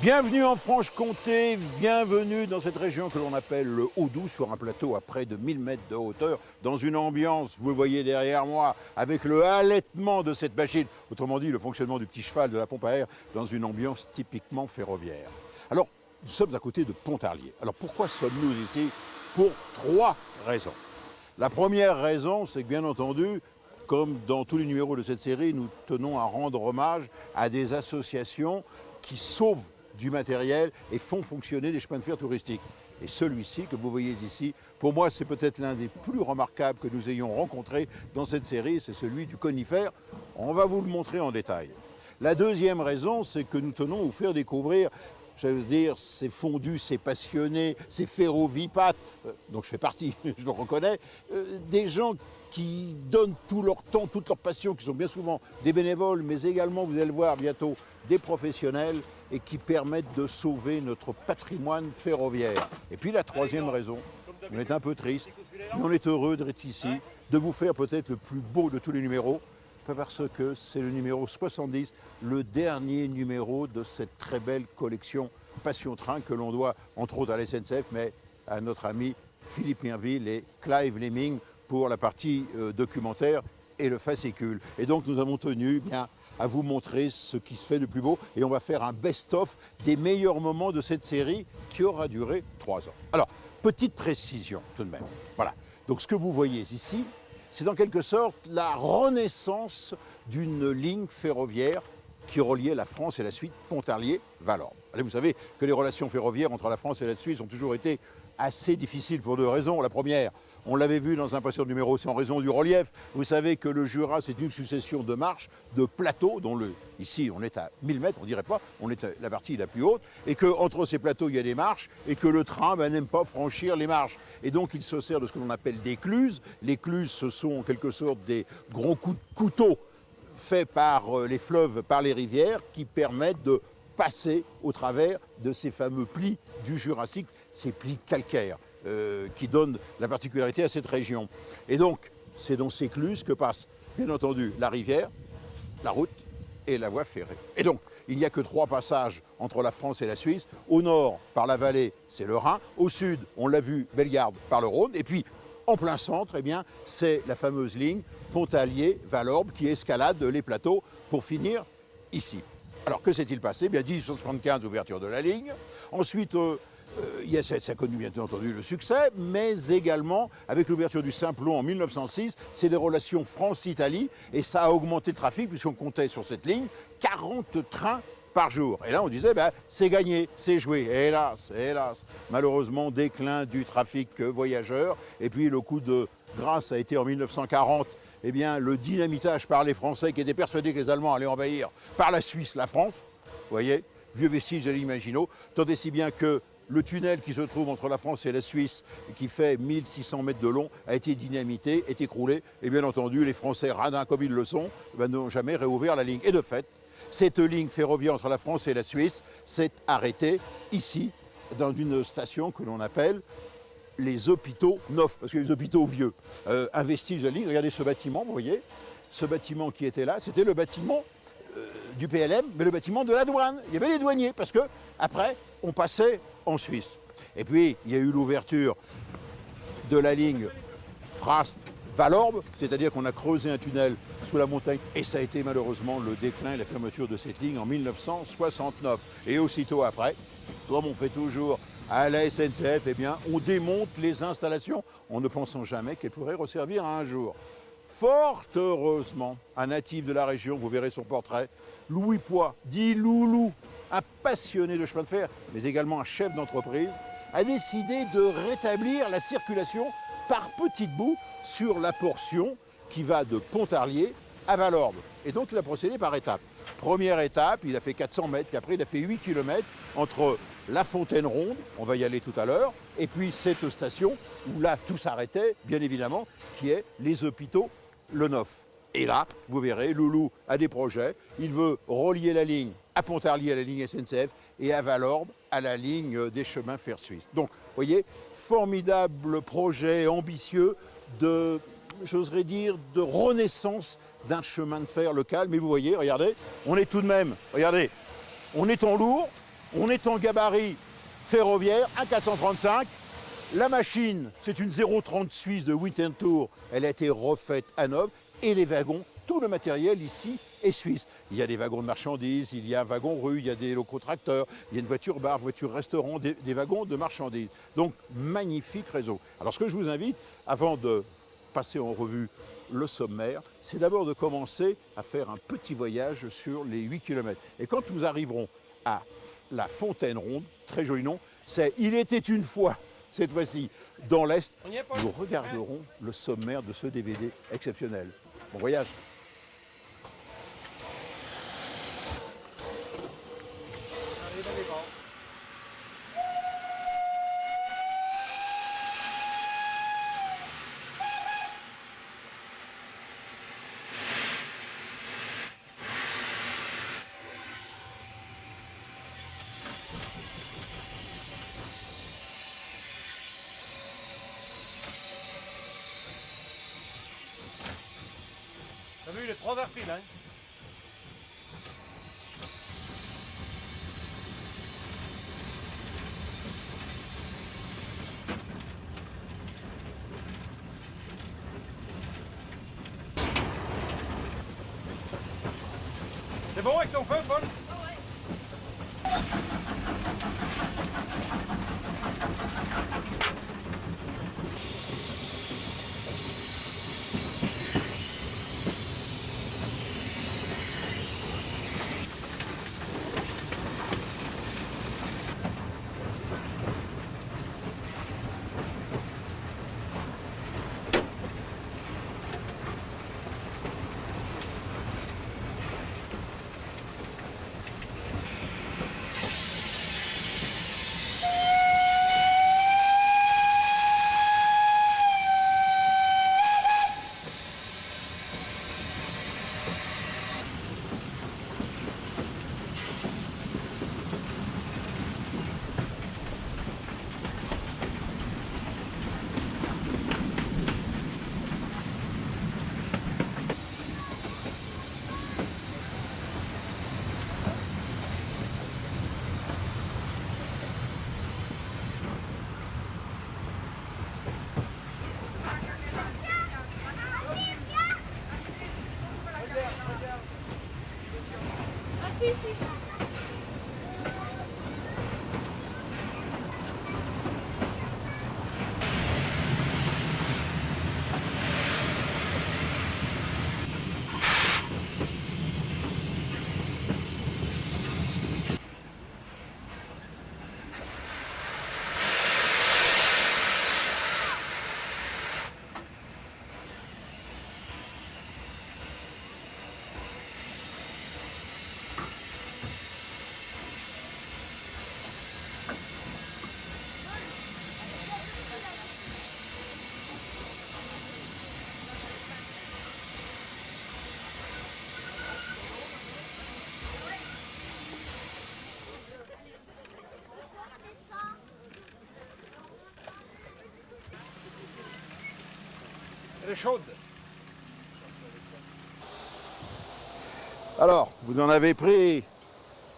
Bienvenue en Franche-Comté, bienvenue dans cette région que l'on appelle le Haut-Doubs, sur un plateau à près de 1000 mètres de hauteur, dans une ambiance, vous le voyez derrière moi, avec le halètement de cette machine, autrement dit le fonctionnement du petit cheval de la pompe à air, dans une ambiance typiquement ferroviaire. Alors, nous sommes à côté de Pontarlier. Alors pourquoi sommes-nous ici? Pour trois raisons. La première raison, c'est que bien entendu, comme dans tous les numéros de cette série, nous tenons à rendre hommage à des associations qui sauvent du matériel et font fonctionner des chemins de fer touristiques. Et celui-ci que vous voyez ici, pour moi, c'est peut-être l'un des plus remarquables que nous ayons rencontrés dans cette série, c'est celui du conifère. On va vous le montrer en détail. La deuxième raison, c'est que nous tenons à vous faire découvrir, je veux dire, ces fondus, ces passionnés, ces ferrovipates, dont je fais partie, je le reconnais, des gens qui donnent tout leur temps, toute leur passion, qui sont bien souvent des bénévoles, mais également, vous allez le voir bientôt, des professionnels, et qui permettent de sauver notre patrimoine ferroviaire. Et puis la troisième raison, on est un peu triste, mais on est heureux d'être ici, de vous faire peut-être le plus beau de tous les numéros, parce que c'est le numéro 70, le dernier numéro de cette très belle collection Passion Train que l'on doit entre autres à la SNCF, mais à notre ami Philippe Pinville et Clive Lemming pour la partie documentaire et le fascicule. Et donc nous avons tenu bien à vous montrer ce qui se fait de plus beau et on va faire un best-of des meilleurs moments de cette série qui aura duré 3 ans. Alors, petite précision tout de même. Voilà. Donc ce que vous voyez ici, c'est en quelque sorte la renaissance d'une ligne ferroviaire qui reliait la France et la Suisse, Pontarlier-Valorbe. Vous savez que les relations ferroviaires entre la France et la Suisse ont toujours été assez difficiles pour deux raisons. La première, on l'avait vu dans un précédent numéro, c'est en raison du relief. Vous savez que le Jura, c'est une succession de marches, de plateaux, dont ici on est à 1000 mètres, on dirait pas, on est à la partie la plus haute, et qu'entre ces plateaux il y a des marches, et que le train n'aime pas franchir les marches. Et donc il se sert de ce que l'on appelle des cluses. Les cluses, ce sont en quelque sorte des gros couteaux faits par les fleuves, par les rivières, qui permettent de passer au travers de ces fameux plis du Jurassique, ces plis calcaires qui donnent la particularité à cette région. Et donc, c'est dans ces cluses que passent, bien entendu, la rivière, la route et la voie ferrée. Et donc, il n'y a que 3 passages entre la France et la Suisse. Au nord, par la vallée, c'est le Rhin. Au sud, on l'a vu, Bellegarde par le Rhône. Et puis, en plein centre, eh bien, c'est la fameuse ligne Pontarlier-Valorbe qui escalade les plateaux pour finir ici. Alors, que s'est-il passé? Bien, 1875, ouverture de la ligne. Ensuite, ça a connu bien entendu le succès, mais également, avec l'ouverture du Simplon en 1906, c'est les relations France-Italie, et ça a augmenté le trafic, puisqu'on comptait sur cette ligne 40 trains par jour. Et là, on disait, c'est gagné, c'est joué. Et hélas, malheureusement, déclin du trafic voyageur, et puis le coup de grâce a été en 1940, eh bien, le dynamitage par les Français qui étaient persuadés que les Allemands allaient envahir par la Suisse la France, vous voyez, vieux vestige de l'Imagino, tant et si bien que le tunnel qui se trouve entre la France et la Suisse, qui fait 1600 mètres de long, a été dynamité, est écroulé, et bien entendu, les Français, radins comme ils le sont, n'ont jamais réouvert la ligne. Et de fait, cette ligne ferroviaire entre la France et la Suisse s'est arrêtée ici, dans une station que l'on appelle les hôpitaux neufs, parce que les hôpitaux vieux. Un vestige de la ligne, regardez ce bâtiment, vous voyez, ce bâtiment qui était là, c'était le bâtiment du PLM, mais le bâtiment de la douane. Il y avait les douaniers, parce que après, on passait en Suisse. Et puis, il y a eu l'ouverture de la ligne Fras-Valorbe, c'est-à-dire qu'on a creusé un tunnel sous la montagne, et ça a été malheureusement le déclin et la fermeture de cette ligne en 1969. Et aussitôt après, comme on fait toujours à la SNCF, eh bien, on démonte les installations en ne pensant jamais qu'elles pourraient resservir un jour. Fort heureusement, un natif de la région, vous verrez son portrait, Louis Poix, dit Loulou, un passionné de chemin de fer, mais également un chef d'entreprise, a décidé de rétablir la circulation par petits bouts sur la portion qui va de Pontarlier à Valorbe. Et donc il a procédé par étapes. Première étape, il a fait 400 mètres, puis après il a fait 8 km entre la Fontaine Ronde, on va y aller tout à l'heure, et puis cette station où là tout s'arrêtait, bien évidemment, qui est les hôpitaux Le Neuf. Et là, vous verrez, Loulou a des projets, il veut relier la ligne à Pontarlier à la ligne SNCF et à Valorbe à la ligne des chemins fer suisses. Donc, vous voyez, formidable projet ambitieux de, j'oserais dire, de renaissance d'un chemin de fer local. Mais vous voyez, regardez, on est tout de même, regardez, on est en lourd, On est en gabarit ferroviaire, un 435. La machine, c'est une 030 suisse de Winterthur. Elle a été refaite à neuf. Et les wagons, tout le matériel ici est suisse. Il y a des wagons de marchandises, il y a un wagon rue, il y a des locotracteurs, il y a une voiture bar, voiture restaurant, des wagons de marchandises. Donc, magnifique réseau. Alors, ce que je vous invite, avant de passer en revue le sommaire, c'est d'abord de commencer à faire un petit voyage sur les 8 km. Et quand nous arriverons à la Fontaine Ronde, très joli nom, c'est « Il était une fois », cette fois-ci, dans l'Est, nous regarderons le sommaire de ce DVD exceptionnel. Bon voyage. T'as vu, il est 3h pile, hein? C'est bon avec ton feu, Paul? Si, si. Elle est chaude. Alors, vous en avez pris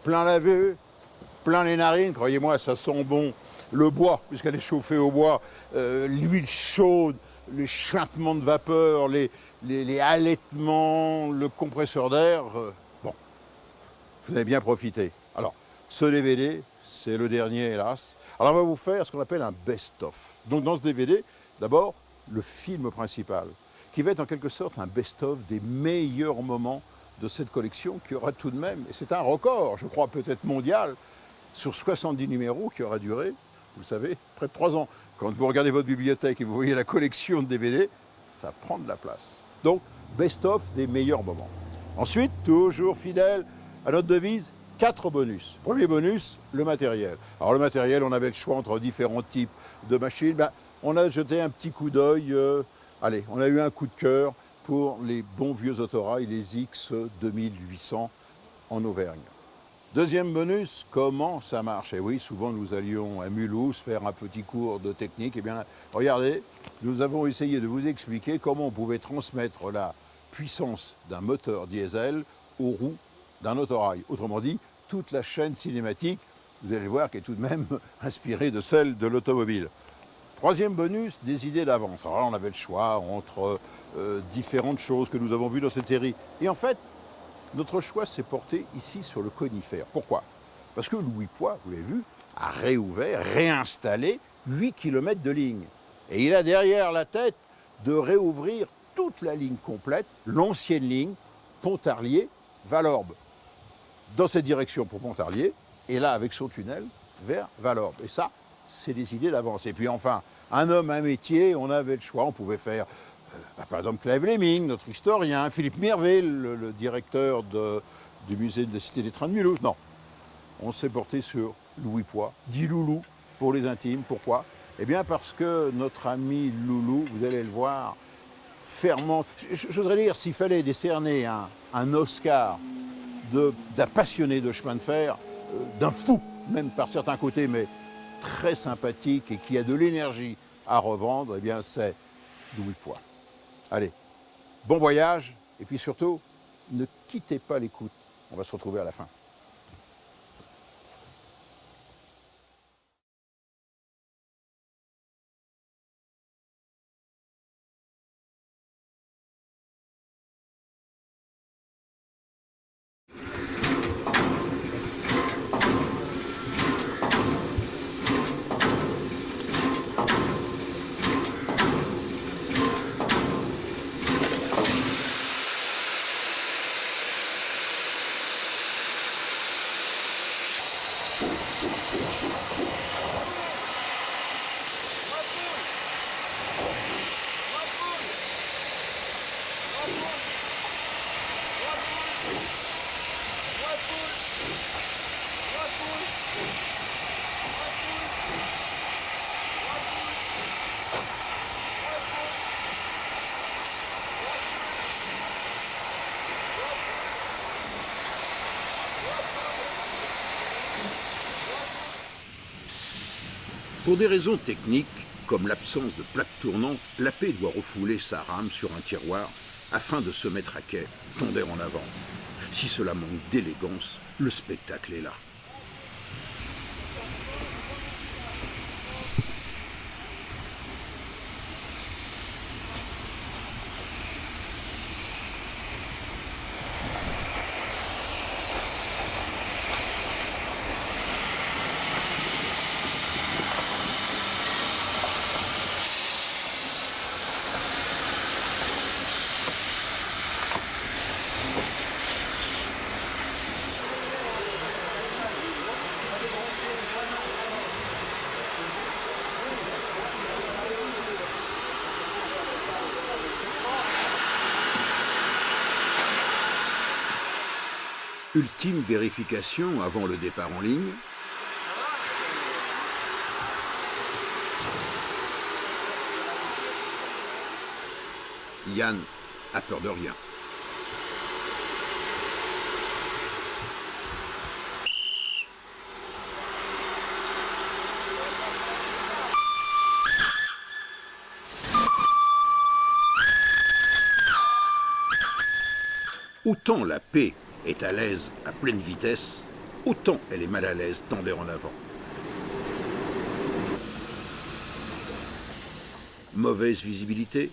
plein la vue, plein les narines, croyez-moi, ça sent bon. Le bois, puisqu'elle est chauffée au bois, l'huile chaude, les chuintements de vapeur, les halètements, le compresseur d'air. Bon, vous avez bien profité. Alors, ce DVD, c'est le dernier, hélas. Alors, on va vous faire ce qu'on appelle un best-of. Donc, dans ce DVD, d'abord, le film principal, qui va être en quelque sorte un best-of des meilleurs moments de cette collection qui aura tout de même, et c'est un record, je crois peut-être mondial, sur 70 numéros qui aura duré, vous le savez, près de 3 ans. Quand vous regardez votre bibliothèque et vous voyez la collection de DVD, ça prend de la place. Donc, best-of des meilleurs moments. Ensuite, toujours fidèle à notre devise, 4 bonus. Premier bonus, le matériel. Alors le matériel, on avait le choix entre différents types de machines. Ben, on a jeté un petit coup d'œil, allez, on a eu un coup de cœur pour les bons vieux autorails, les X 2800 en Auvergne. Deuxième bonus, comment ça marche? Et oui, souvent nous allions à Mulhouse faire un petit cours de technique. Eh bien, regardez, nous avons essayé de vous expliquer comment on pouvait transmettre la puissance d'un moteur diesel aux roues d'un autorail. Autrement dit, toute la chaîne cinématique vous allez voir qu'elle est tout de même inspirée de celle de l'automobile. Troisième bonus, des idées d'avance. Alors là, on avait le choix entre différentes choses que nous avons vues dans cette série. Et en fait, notre choix s'est porté ici sur le conifère. Pourquoi? Parce que Louis Poix, vous l'avez vu, a réouvert, réinstallé 8 km de ligne. Et il a derrière la tête de réouvrir toute la ligne complète, l'ancienne ligne, Pontarlier-Valorbe, dans cette direction pour Pontarlier, et là avec son tunnel vers Valorbe. Et ça, c'est des idées d'avance. Et puis enfin, un homme, un métier, on avait le choix, on pouvait faire, par exemple, Clave Léming, notre historien, Philippe Mirvé, le directeur du musée de la Cité des Trains de Mulhouse. Non, on s'est porté sur Louis Poix, dit Loulou pour les intimes. Pourquoi? Eh bien parce que notre ami Loulou, vous allez le voir, ferment. J'oserais dire, s'il fallait décerner un Oscar d'un passionné de chemin de fer, d'un fou, même par certains côtés, mais très sympathique et qui a de l'énergie à revendre, eh bien c'est Louis Poix. Allez, bon voyage, et puis surtout, ne quittez pas l'écoute. On va se retrouver à la fin. Pour des raisons techniques, comme l'absence de plaque tournante, la paix doit refouler sa rame sur un tiroir afin de se mettre à quai, tondère en avant. Si cela manque d'élégance, le spectacle est là. Ultime vérification avant le départ en ligne. Yann a peur de rien. Autant la paix est à l'aise à pleine vitesse, autant elle est mal à l'aise tendère en avant. Mauvaise visibilité,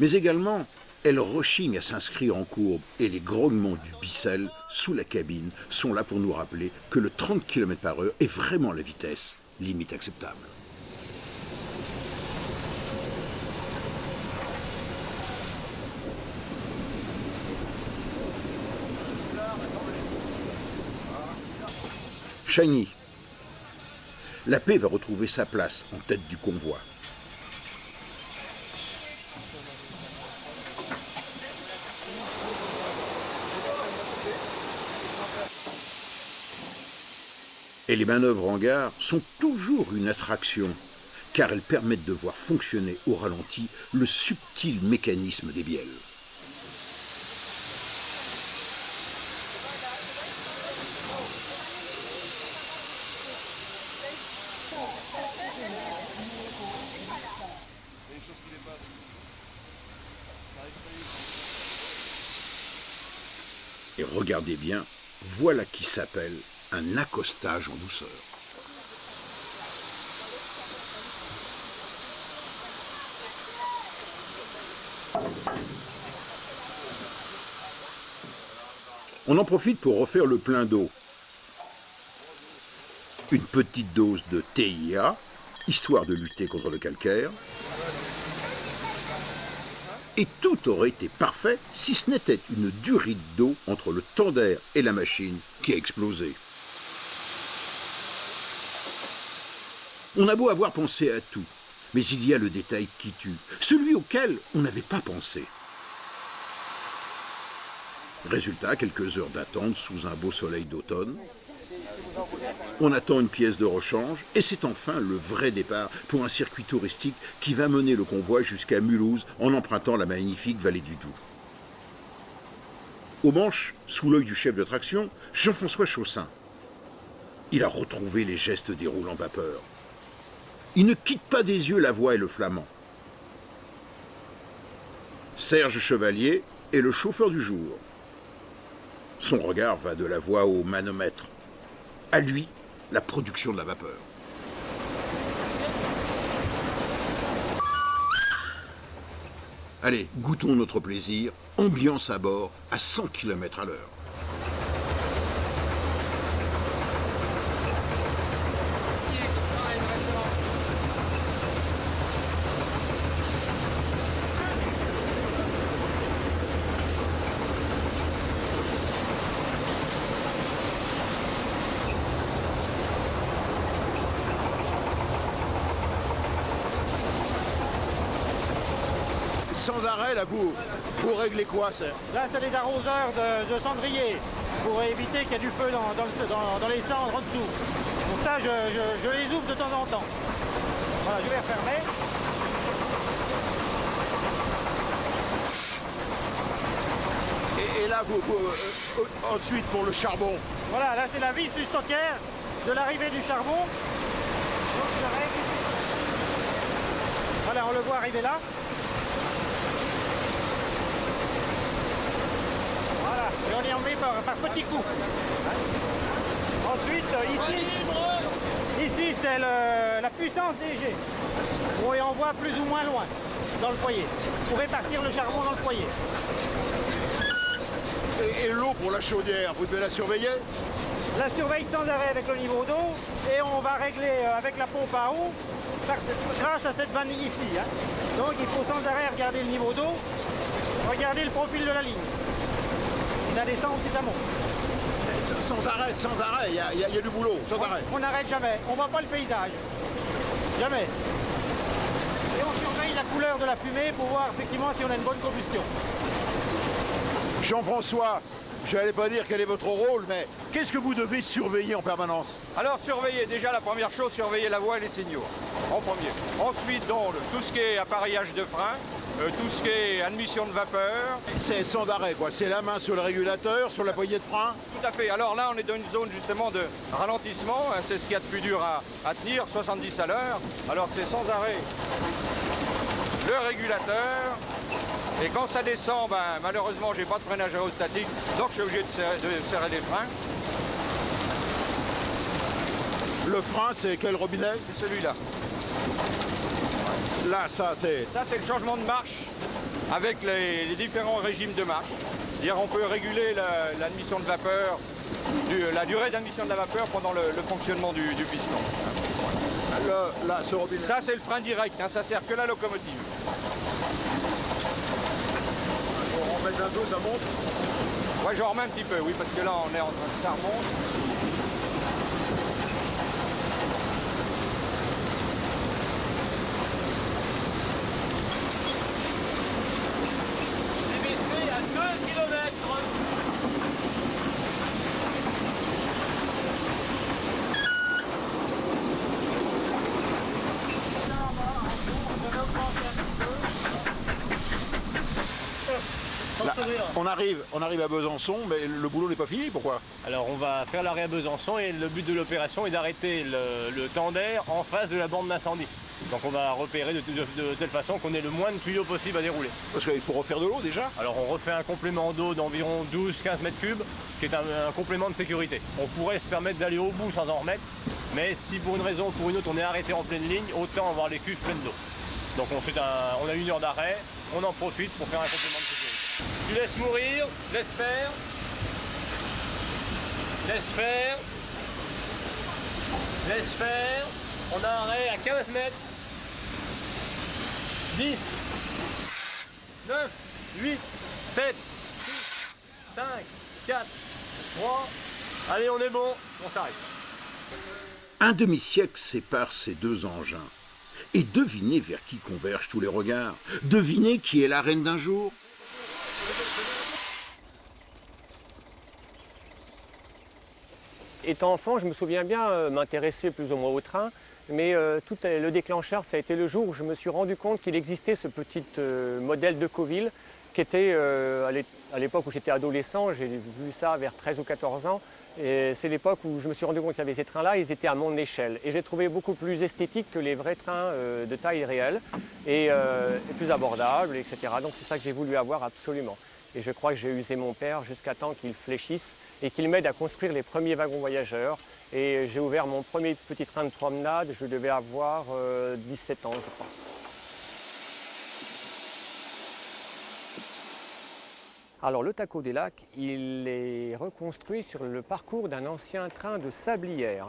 mais également elle rechigne à s'inscrire en courbe et les grognements du bicelle sous la cabine sont là pour nous rappeler que le 30 km/h est vraiment la vitesse limite acceptable. Shiny. La paix va retrouver sa place en tête du convoi. Et les manœuvres en gare sont toujours une attraction, car elles permettent de voir fonctionner au ralenti le subtil mécanisme des bielles. Et regardez bien, voilà qui s'appelle un accostage en douceur. On en profite pour refaire le plein d'eau. Une petite dose de TIA, histoire de lutter contre le calcaire. Et tout aurait été parfait si ce n'était une durite d'eau entre le tender et la machine qui a explosé. On a beau avoir pensé à tout, mais il y a le détail qui tue, celui auquel on n'avait pas pensé. Résultat, quelques heures d'attente sous un beau soleil d'automne. On attend une pièce de rechange et c'est enfin le vrai départ pour un circuit touristique qui va mener le convoi jusqu'à Mulhouse en empruntant la magnifique vallée du Doubs. Au manche, sous l'œil du chef de traction, Jean-François Chaussin. Il a retrouvé les gestes des roulants vapeur. Il ne quitte pas des yeux la voie et le flamand. Serge Chevalier est le chauffeur du jour. Son regard va de la voie au manomètre. À lui, la production de la vapeur. Allez, goûtons notre plaisir, ambiance à bord à 100 km à l'heure. Sans arrêt, là, vous réglez quoi, ça? Là, c'est les arroseurs de cendrier pour éviter qu'il y ait du feu dans les cendres en dessous. Donc ça, je les ouvre de temps en temps. Voilà, je vais refermer. Et là, ensuite, pour le charbon. Voilà, là, c'est la vis du stockaire de l'arrivée du charbon. Donc, j'arrête. Voilà, on le voit arriver là. Voilà, et on y en met par petits coups. Ensuite, ici c'est la puissance des jets. On y envoie plus ou moins loin dans le foyer pour répartir le charbon dans le foyer. Et l'eau pour la chaudière, vous devez la surveiller? La surveille sans arrêt avec le niveau d'eau et on va régler avec la pompe à eau grâce à cette vanille ici. Hein. Donc il faut sans arrêt regarder le niveau d'eau, regarder le profil de la ligne. Ça descend ou si ça monte. Sans arrêt, il y a du boulot, sans arrêt. On n'arrête jamais, on ne voit pas le paysage. Jamais. Et on surveille la couleur de la fumée pour voir effectivement si on a une bonne combustion. Jean-François, je n'allais pas dire quel est votre rôle, mais qu'est-ce que vous devez surveiller en permanence? Alors surveiller, déjà la première chose, surveiller la voie et les signaux, en premier. Ensuite, donc, tout ce qui est appareillage de frein, tout ce qui est admission de vapeur. C'est sans arrêt, quoi. C'est la main sur le régulateur, sur la poignée de frein. Tout à fait. Alors là, on est dans une zone justement de ralentissement. Hein, c'est ce qu'il y a de plus dur à tenir, 70 à l'heure. Alors c'est sans arrêt le régulateur. Et quand ça descend, ben, malheureusement, j'ai pas de freinage aérostatique, donc je suis obligé de serrer les freins. Le frein, c'est quel robinet? C'est celui-là. Là, ça, c'est... Ça, c'est le changement de marche avec les différents régimes de marche. C'est-à-dire on peut réguler l'admission de vapeur, la durée d'admission de la vapeur pendant le fonctionnement du piston. Là, ce robinet. Ça, c'est le frein direct, hein, ça sert que la locomotive. On remet un dos, ça monte? Ouais, j'en remets un petit peu, oui, parce que là, on est en train de... Ça remonte. Là, on arrive à Besançon, mais le boulot n'est pas fini, pourquoi? Alors on va faire l'arrêt à Besançon et le but de l'opération est d'arrêter le tender en face de la borne d'incendie. Donc on va repérer de telle façon qu'on ait le moins de tuyaux possible à dérouler. Parce qu'il faut refaire de l'eau déjà? Alors on refait un complément d'eau d'environ 12-15 mètres cubes, qui est un complément de sécurité. On pourrait se permettre d'aller au bout sans en remettre, mais si pour une raison ou pour une autre on est arrêté en pleine ligne, autant avoir les cuves pleines d'eau. Donc on a 1 heure d'arrêt, on en profite pour faire un complément de sécurité. Tu laisses mourir, laisse faire. Laisse faire. Laisse faire. On a un arrêt à 15 mètres. 10, 9, 8, 7, 6, 5, 4, 3. Allez, on est bon, on s'arrête. Un demi-siècle sépare ces deux engins. Et devinez vers qui convergent tous les regards. Devinez qui est la reine d'un jour. Étant enfant, je me souviens bien m'intéresser plus ou moins au train, mais tout le déclencheur, ça a été le jour où je me suis rendu compte qu'il existait ce petit modèle de Decauville qui était, à l'époque où j'étais adolescent, j'ai vu ça vers 13 ou 14 ans, et c'est l'époque où je me suis rendu compte qu'il y avait ces trains-là, ils étaient à mon échelle. Et j'ai trouvé beaucoup plus esthétique que les vrais trains de taille réelle, et plus abordables, etc. Donc c'est ça que j'ai voulu avoir absolument. Et je crois que j'ai usé mon père jusqu'à temps qu'il fléchisse et qu'il m'aide à construire les premiers wagons voyageurs. Et j'ai ouvert mon premier petit train de promenade, je devais avoir 17 ans, je crois. Alors le Taco des Lacs, il est reconstruit sur le parcours d'un ancien train de sablière.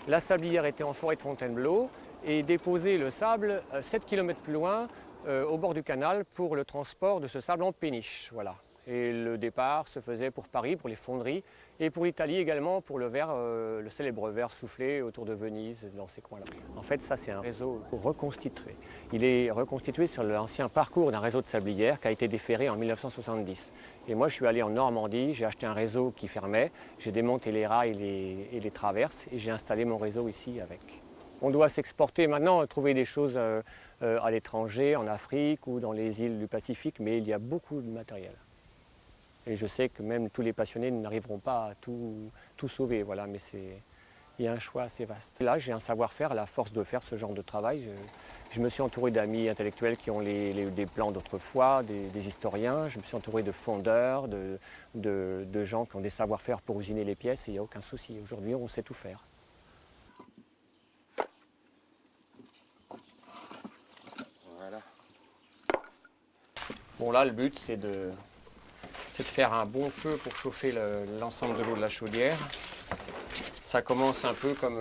La sablière était en forêt de Fontainebleau et déposait le sable 7 km plus loin au bord du canal pour le transport de ce sable en péniche. Voilà. Et le départ se faisait pour Paris, pour les fonderies, et pour l'Italie également, pour le verre, le célèbre verre soufflé autour de Venise, dans ces coins-là. En fait, ça, c'est un réseau reconstitué. Il est reconstitué sur l'ancien parcours d'un réseau de sablières qui a été déferré en 1970. Et moi, je suis allé en Normandie, j'ai acheté un réseau qui fermait, j'ai démonté les rails et les traverses, et j'ai installé mon réseau ici avec. On doit s'exporter maintenant, trouver des choses à l'étranger, en Afrique ou dans les îles du Pacifique, mais il y a beaucoup de matériel. Et je sais que même tous les passionnés n'arriveront pas à tout sauver, voilà, mais il y a un choix assez vaste. Là, j'ai un savoir-faire, la force de faire ce genre de travail. Je me suis entouré d'amis intellectuels qui ont des plans d'autrefois, des historiens. Je me suis entouré de fondeurs, de gens qui ont des savoir-faire pour usiner les pièces, et il n'y a aucun souci. Aujourd'hui, on sait tout faire. Voilà. Bon, là, le but, c'est de faire un bon feu pour chauffer l'ensemble de l'eau de la chaudière. Ça commence un peu comme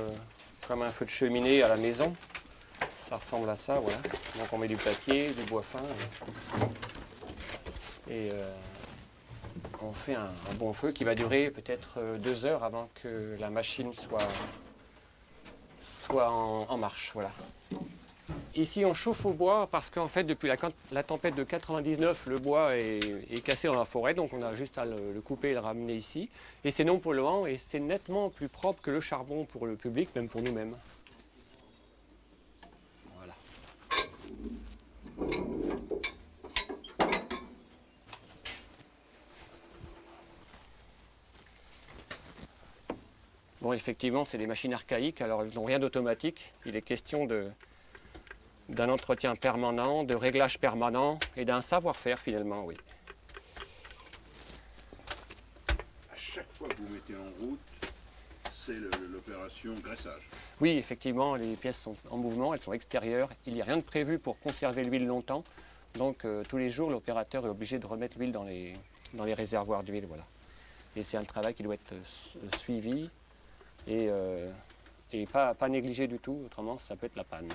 un feu de cheminée à la maison. Ça ressemble à ça, voilà. Donc on met du papier, du bois fin. Et on fait un bon feu qui va durer peut-être 2 heures avant que la machine soit en marche, voilà. Ici, on chauffe au bois parce qu'en fait, depuis la tempête de 99, le bois est cassé dans la forêt, donc on a juste à le couper et le ramener ici. Et c'est non polluant et c'est nettement plus propre que le charbon pour le public, même pour nous-mêmes. Voilà. Bon, effectivement, c'est des machines archaïques, alors elles n'ont rien d'automatique. Il est question d'un entretien permanent, de réglage permanent et d'un savoir-faire finalement, oui. À chaque fois que vous mettez en route, c'est l'opération graissage. Oui, effectivement, les pièces sont en mouvement, elles sont extérieures. Il n'y a rien de prévu pour conserver l'huile longtemps. Donc tous les jours, l'opérateur est obligé de remettre l'huile dans les réservoirs d'huile. Voilà. Et c'est un travail qui doit être suivi et pas négligé du tout, autrement ça peut être la panne.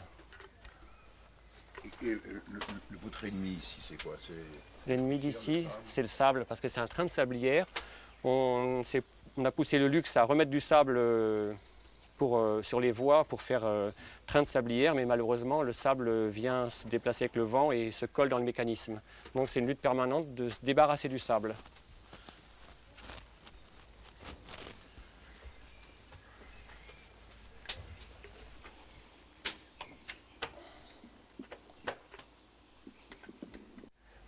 Et votre ennemi ici, c'est quoi? L'ennemi d'ici, c'est le sable, parce que c'est un train de sablière. On a poussé le luxe à remettre du sable sur les voies pour faire train de sablière, mais malheureusement, le sable vient se déplacer avec le vent et se colle dans le mécanisme. Donc c'est une lutte permanente de se débarrasser du sable.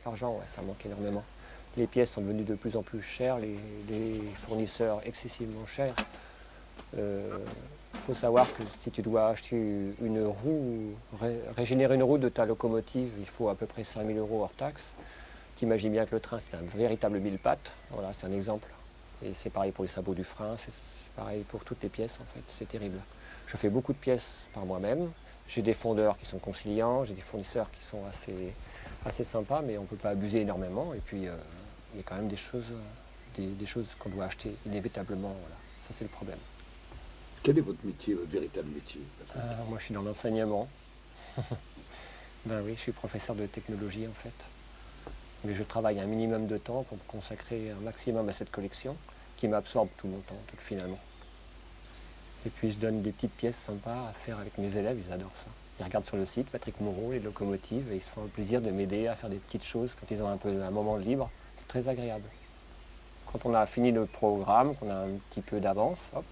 L'argent, ouais, ça manque énormément. Les pièces sont devenues de plus en plus chères, les fournisseurs excessivement chers. Il faut savoir que si tu dois acheter une roue, régénérer une roue de ta locomotive, il faut à peu près 5 000 € hors taxe. Tu imagines bien que le train, c'est un véritable mille-pattes. Voilà, c'est un exemple. Et c'est pareil pour les sabots du frein, c'est pareil pour toutes les pièces en fait, c'est terrible. Je fais beaucoup de pièces par moi-même, J'ai des fondeurs qui sont conciliants, j'ai des fournisseurs qui sont assez sympas, mais on ne peut pas abuser énormément. Et puis, il y a quand même des choses qu'on doit acheter inévitablement. Voilà. Ça, c'est le problème. Quel est votre métier, votre véritable métier? Moi, je suis dans l'enseignement. Ben oui, je suis professeur de technologie, en fait. Mais je travaille un minimum de temps pour me consacrer un maximum à cette collection, qui m'absorbe tout mon temps, tout finalement. Et puis, je donne des petites pièces sympas à faire avec mes élèves, ils adorent ça. Ils regardent sur le site, Patrick Moreau, les locomotives, et ils se font le plaisir de m'aider à faire des petites choses quand ils ont un moment de libre. C'est très agréable. Quand on a fini le programme, qu'on a un petit peu d'avance, hop,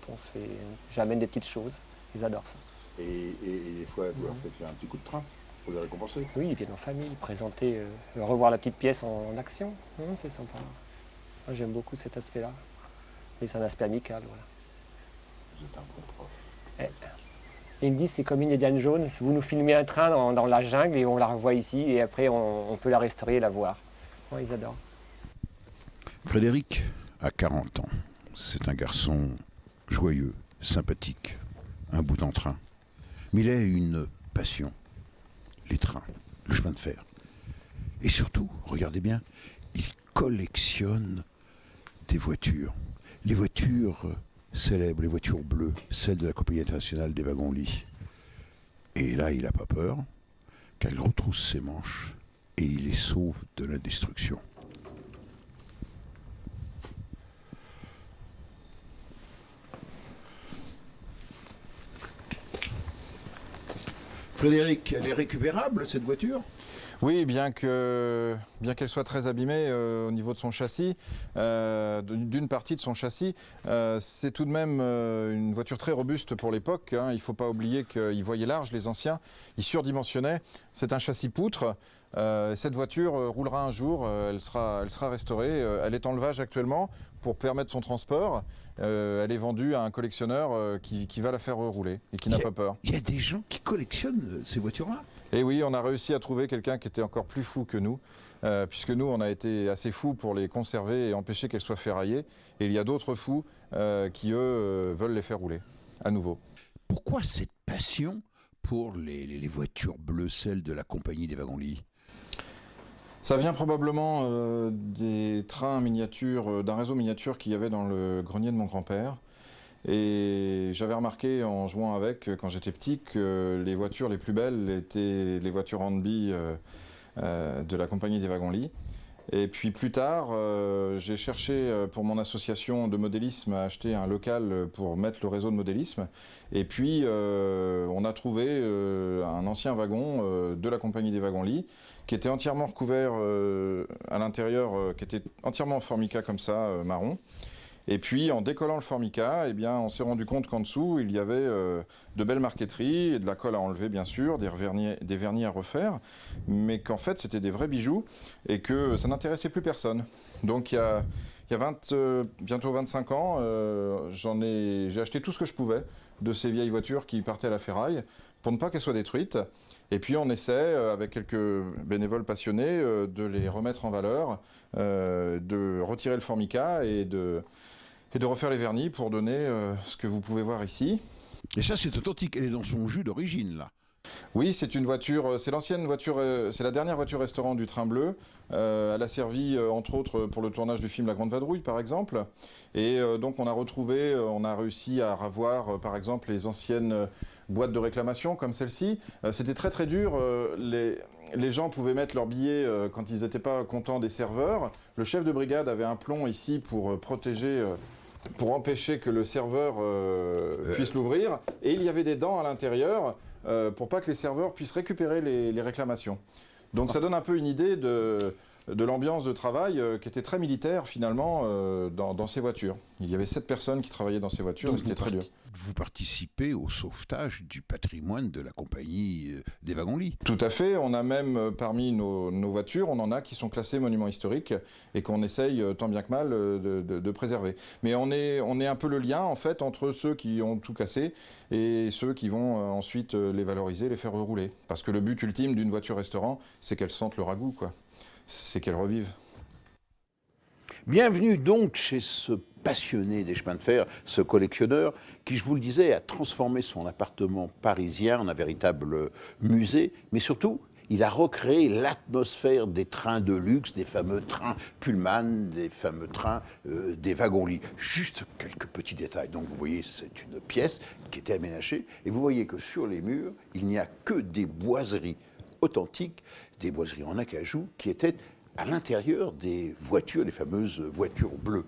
j'amène des petites choses. Ils adorent ça. Et des fois, vous leur faites faire un petit coup de train pour les récompenser? Oui, ils viennent en famille, présenter, revoir la petite pièce en action. C'est sympa. Moi, j'aime beaucoup cet aspect-là. Et c'est un aspect amical, voilà. Vous êtes un bon prof. Et ils me disent, c'est comme une Indiana Jones, vous nous filmez un train dans la jungle et on la revoit ici, et après on peut la restaurer et la voir. Ouais, ils adorent. Frédéric a 40 ans. C'est un garçon joyeux, sympathique, un bout en train. Mais il a une passion, les trains, le chemin de fer. Et surtout, regardez bien, il collectionne des voitures. Les voitures célèbres, les voitures bleues, celles de la Compagnie internationale des wagons-lits. Et là, il n'a pas peur, car il retrousse ses manches et il les sauve de la destruction. Frédéric, elle est récupérable, cette voiture? Oui, bien qu'elle soit très abîmée au niveau de son châssis, d'une partie de son châssis, c'est tout de même une voiture très robuste pour l'époque. Hein. Il ne faut pas oublier qu'ils voyaient large, les anciens, ils surdimensionnaient. C'est un châssis poutre. Cette voiture roulera un jour, elle sera restaurée. Elle est en levage actuellement pour permettre son transport. Elle est vendue à un collectionneur qui va la faire rouler et qui n'a pas peur. Il y a des gens qui collectionnent ces voitures-là? Et oui, on a réussi à trouver quelqu'un qui était encore plus fou que nous, puisque nous, on a été assez fous pour les conserver et empêcher qu'elles soient ferraillées. Et il y a d'autres fous qui, eux, veulent les faire rouler, à nouveau. Pourquoi cette passion pour les voitures bleues, celles de la Compagnie des wagons-lits? Ça vient probablement des trains miniatures, d'un réseau miniature qu'il y avait dans le grenier de mon grand-père. Et j'avais remarqué en jouant avec, quand j'étais petit, que les voitures les plus belles étaient les voitures Handby de la Compagnie des wagons-lits. Et puis plus tard, j'ai cherché pour mon association de modélisme à acheter un local pour mettre le réseau de modélisme. Et puis on a trouvé un ancien wagon de la Compagnie des wagons-lits qui était entièrement recouvert à l'intérieur, qui était entièrement en formica comme ça, marron. Et puis en décollant le formica, eh bien, on s'est rendu compte qu'en dessous, il y avait de belles marqueteries et de la colle à enlever bien sûr, des vernis à refaire, mais qu'en fait c'était des vrais bijoux et que ça n'intéressait plus personne. Donc il y a bientôt 25 ans, j'ai acheté tout ce que je pouvais de ces vieilles voitures qui partaient à la ferraille pour ne pas qu'elles soient détruites. Et puis on essaie, avec quelques bénévoles passionnés, de les remettre en valeur, de retirer le formica et de refaire les vernis pour donner ce que vous pouvez voir ici. Et ça, c'est authentique. Elle est dans son jus d'origine, là. Oui, c'est une voiture, c'est l'ancienne voiture, c'est la dernière voiture restaurant du Train Bleu. Elle a servi, entre autres, pour le tournage du film La Grande Vadrouille, par exemple. Et donc, on a réussi à revoir, par exemple, les anciennes boîtes de réclamation, comme celle-ci. C'était très, très dur. Les gens pouvaient mettre leurs billets quand ils n'étaient pas contents des serveurs. Le chef de brigade avait un plomb ici pour protéger... pour empêcher que le serveur puisse l'ouvrir. Et il y avait des dents à l'intérieur pour pas que les serveurs puissent récupérer les réclamations. Donc ça donne un peu une idée de l'ambiance de travail qui était très militaire finalement dans ces voitures. Il y avait 7 personnes qui travaillaient dans ces voitures et c'était très dur. Vous participez au sauvetage du patrimoine de la Compagnie des wagons-lits. Tout à fait. On a même parmi nos voitures, on en a qui sont classées monuments historiques et qu'on essaye tant bien que mal de préserver. Mais on est un peu le lien en fait entre ceux qui ont tout cassé et ceux qui vont ensuite les valoriser, les faire rouler. Parce que le but ultime d'une voiture restaurant, c'est qu'elle sente le ragoût, quoi. C'est qu'elle revive. Bienvenue donc chez ce passionné des chemins de fer, ce collectionneur qui, je vous le disais, a transformé son appartement parisien en un véritable musée, mais surtout, il a recréé l'atmosphère des trains de luxe, des fameux trains Pullman, des fameux trains des wagons-lits. Juste quelques petits détails. Donc vous voyez, c'est une pièce qui était aménagée, et vous voyez que sur les murs, il n'y a que des boiseries authentiques, des boiseries en acajou qui étaient à l'intérieur des voitures, les fameuses voitures bleues.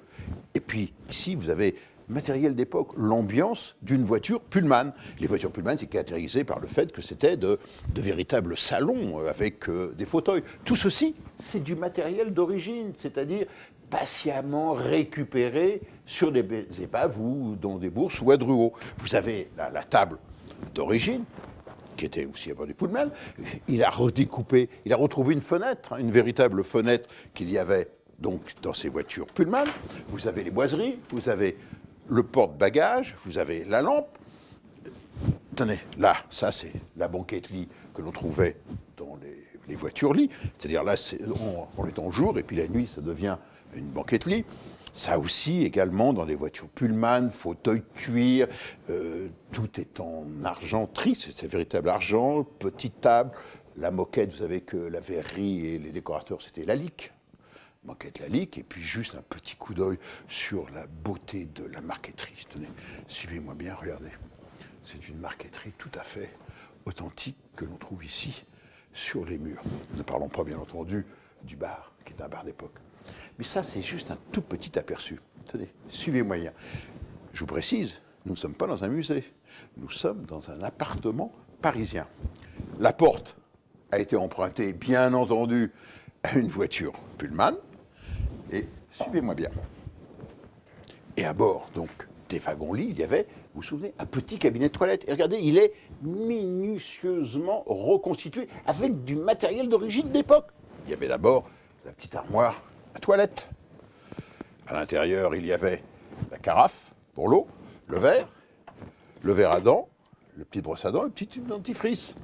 Et puis ici, vous avez matériel d'époque, l'ambiance d'une voiture Pullman. Les voitures Pullman étaient caractérisées par le fait que c'était de véritables salons avec des fauteuils. Tout ceci, c'est du matériel d'origine, c'est-à-dire patiemment récupéré sur des épaves ou dans des bourses ou à Drouot. Vous avez la table d'origine, qui était aussi à bord du Pullman. Il a redécoupé, il a retrouvé une fenêtre, une véritable fenêtre qu'il y avait donc dans ces voitures Pullman. Vous avez les boiseries, vous avez le porte-bagages, vous avez la lampe. Tenez, là, ça c'est la banquette-lit que l'on trouvait dans les voitures-lit. C'est-à-dire là, on est en jour et puis la nuit, ça devient une banquette-lit. Ça aussi, également, dans des voitures Pullman, fauteuil cuir, tout est en argenterie, c'est véritable argent, petite table. La moquette, vous savez que la verrerie et les décorateurs, c'était Lalique. Moquette Lalique, et puis juste un petit coup d'œil sur la beauté de la marqueterie. Tenez, suivez-moi bien, regardez. C'est une marqueterie tout à fait authentique que l'on trouve ici, sur les murs. Ne parlons pas, bien entendu, du bar, qui est un bar d'époque. Mais ça, c'est juste un tout petit aperçu. Tenez, suivez-moi bien. Je vous précise, nous ne sommes pas dans un musée. Nous sommes dans un appartement parisien. La porte a été empruntée, bien entendu, à une voiture Pullman. Et suivez-moi bien. Et à bord, donc, des wagons-lits, il y avait, vous vous souvenez, un petit cabinet de toilette. Et regardez, il est minutieusement reconstitué avec du matériel d'origine d'époque. Il y avait d'abord la petite armoire à toilette. À l'intérieur, il y avait la carafe pour l'eau, le verre à dents, le petit brosse à dents, le petit tube dentifrice.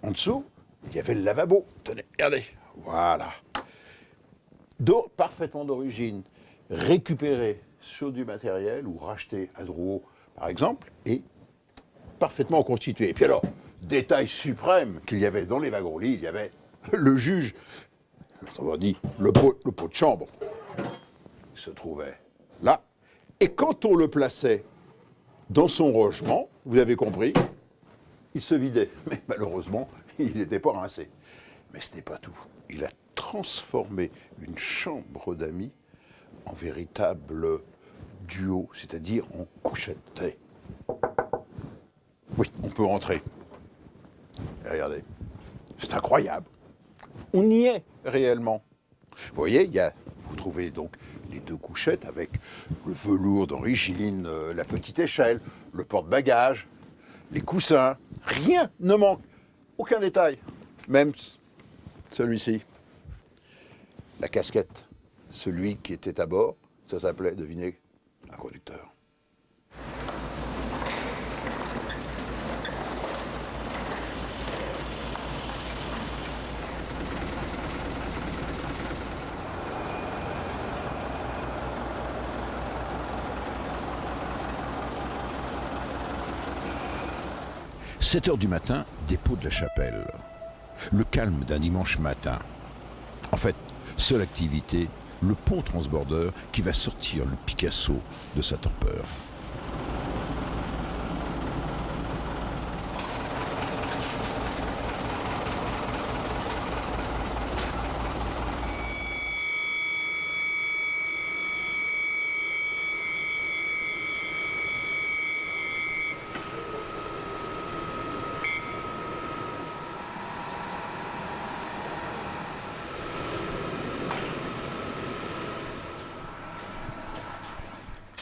En dessous, il y avait le lavabo. Tenez, regardez. Voilà. D'eau parfaitement d'origine, récupérée sur du matériel ou rachetée à Drouot, par exemple, et parfaitement reconstituée. Et puis alors, détail suprême qu'il y avait dans les wagons-lits, il y avait le juge, autrement dit, le pot de chambre, se trouvait là. Et quand on le plaçait dans son rangement, vous avez compris, il se vidait. Mais malheureusement, il n'était pas rincé. Mais ce n'est pas tout. Il a transformé une chambre d'amis en véritable duo, c'est-à-dire en couchette. Oui, on peut rentrer. Et regardez, c'est incroyable. On y est réellement. Vous voyez, vous trouvez donc les deux couchettes avec le velours d'origine, la petite échelle, le porte-bagages, les coussins. Rien ne manque. Aucun détail. Même celui-ci. La casquette. Celui qui était à bord, ça s'appelait, devinez, un conducteur. 7h du matin, dépôt de la Chapelle. Le calme d'un dimanche matin. En fait, seule activité, le pont transbordeur qui va sortir le Picasso de sa torpeur.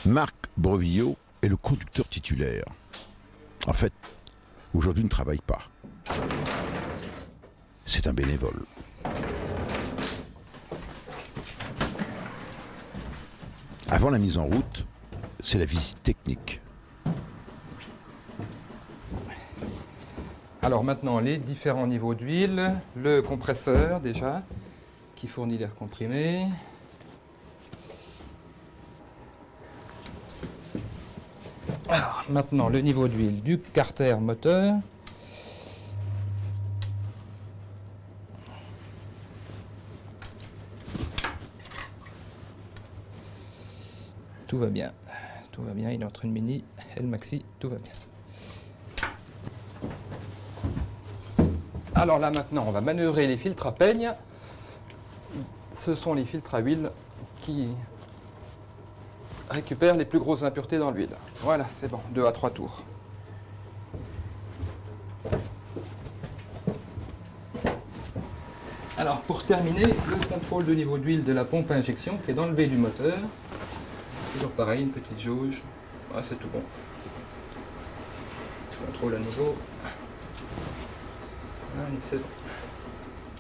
Marc Brevillot est le conducteur titulaire. En fait, aujourd'hui il ne travaille pas. C'est un bénévole. Avant la mise en route, c'est la visite technique. Alors maintenant, les différents niveaux d'huile, le compresseur déjà, qui fournit l'air comprimé. Alors, maintenant, le niveau d'huile du carter moteur. Tout va bien. Tout va bien. Il est entre une Mini et le Maxi. Tout va bien. Alors là, maintenant, on va manœuvrer les filtres à peigne. Ce sont les filtres à huile qui récupèrent les plus grosses impuretés dans l'huile. Voilà, c'est bon. 2 à 3 tours. Alors, pour terminer, le contrôle de niveau d'huile de la pompe à injection qui est dans le V du moteur. Toujours pareil, une petite jauge. Voilà, c'est tout bon. Je contrôle à nouveau. Allez, c'est bon.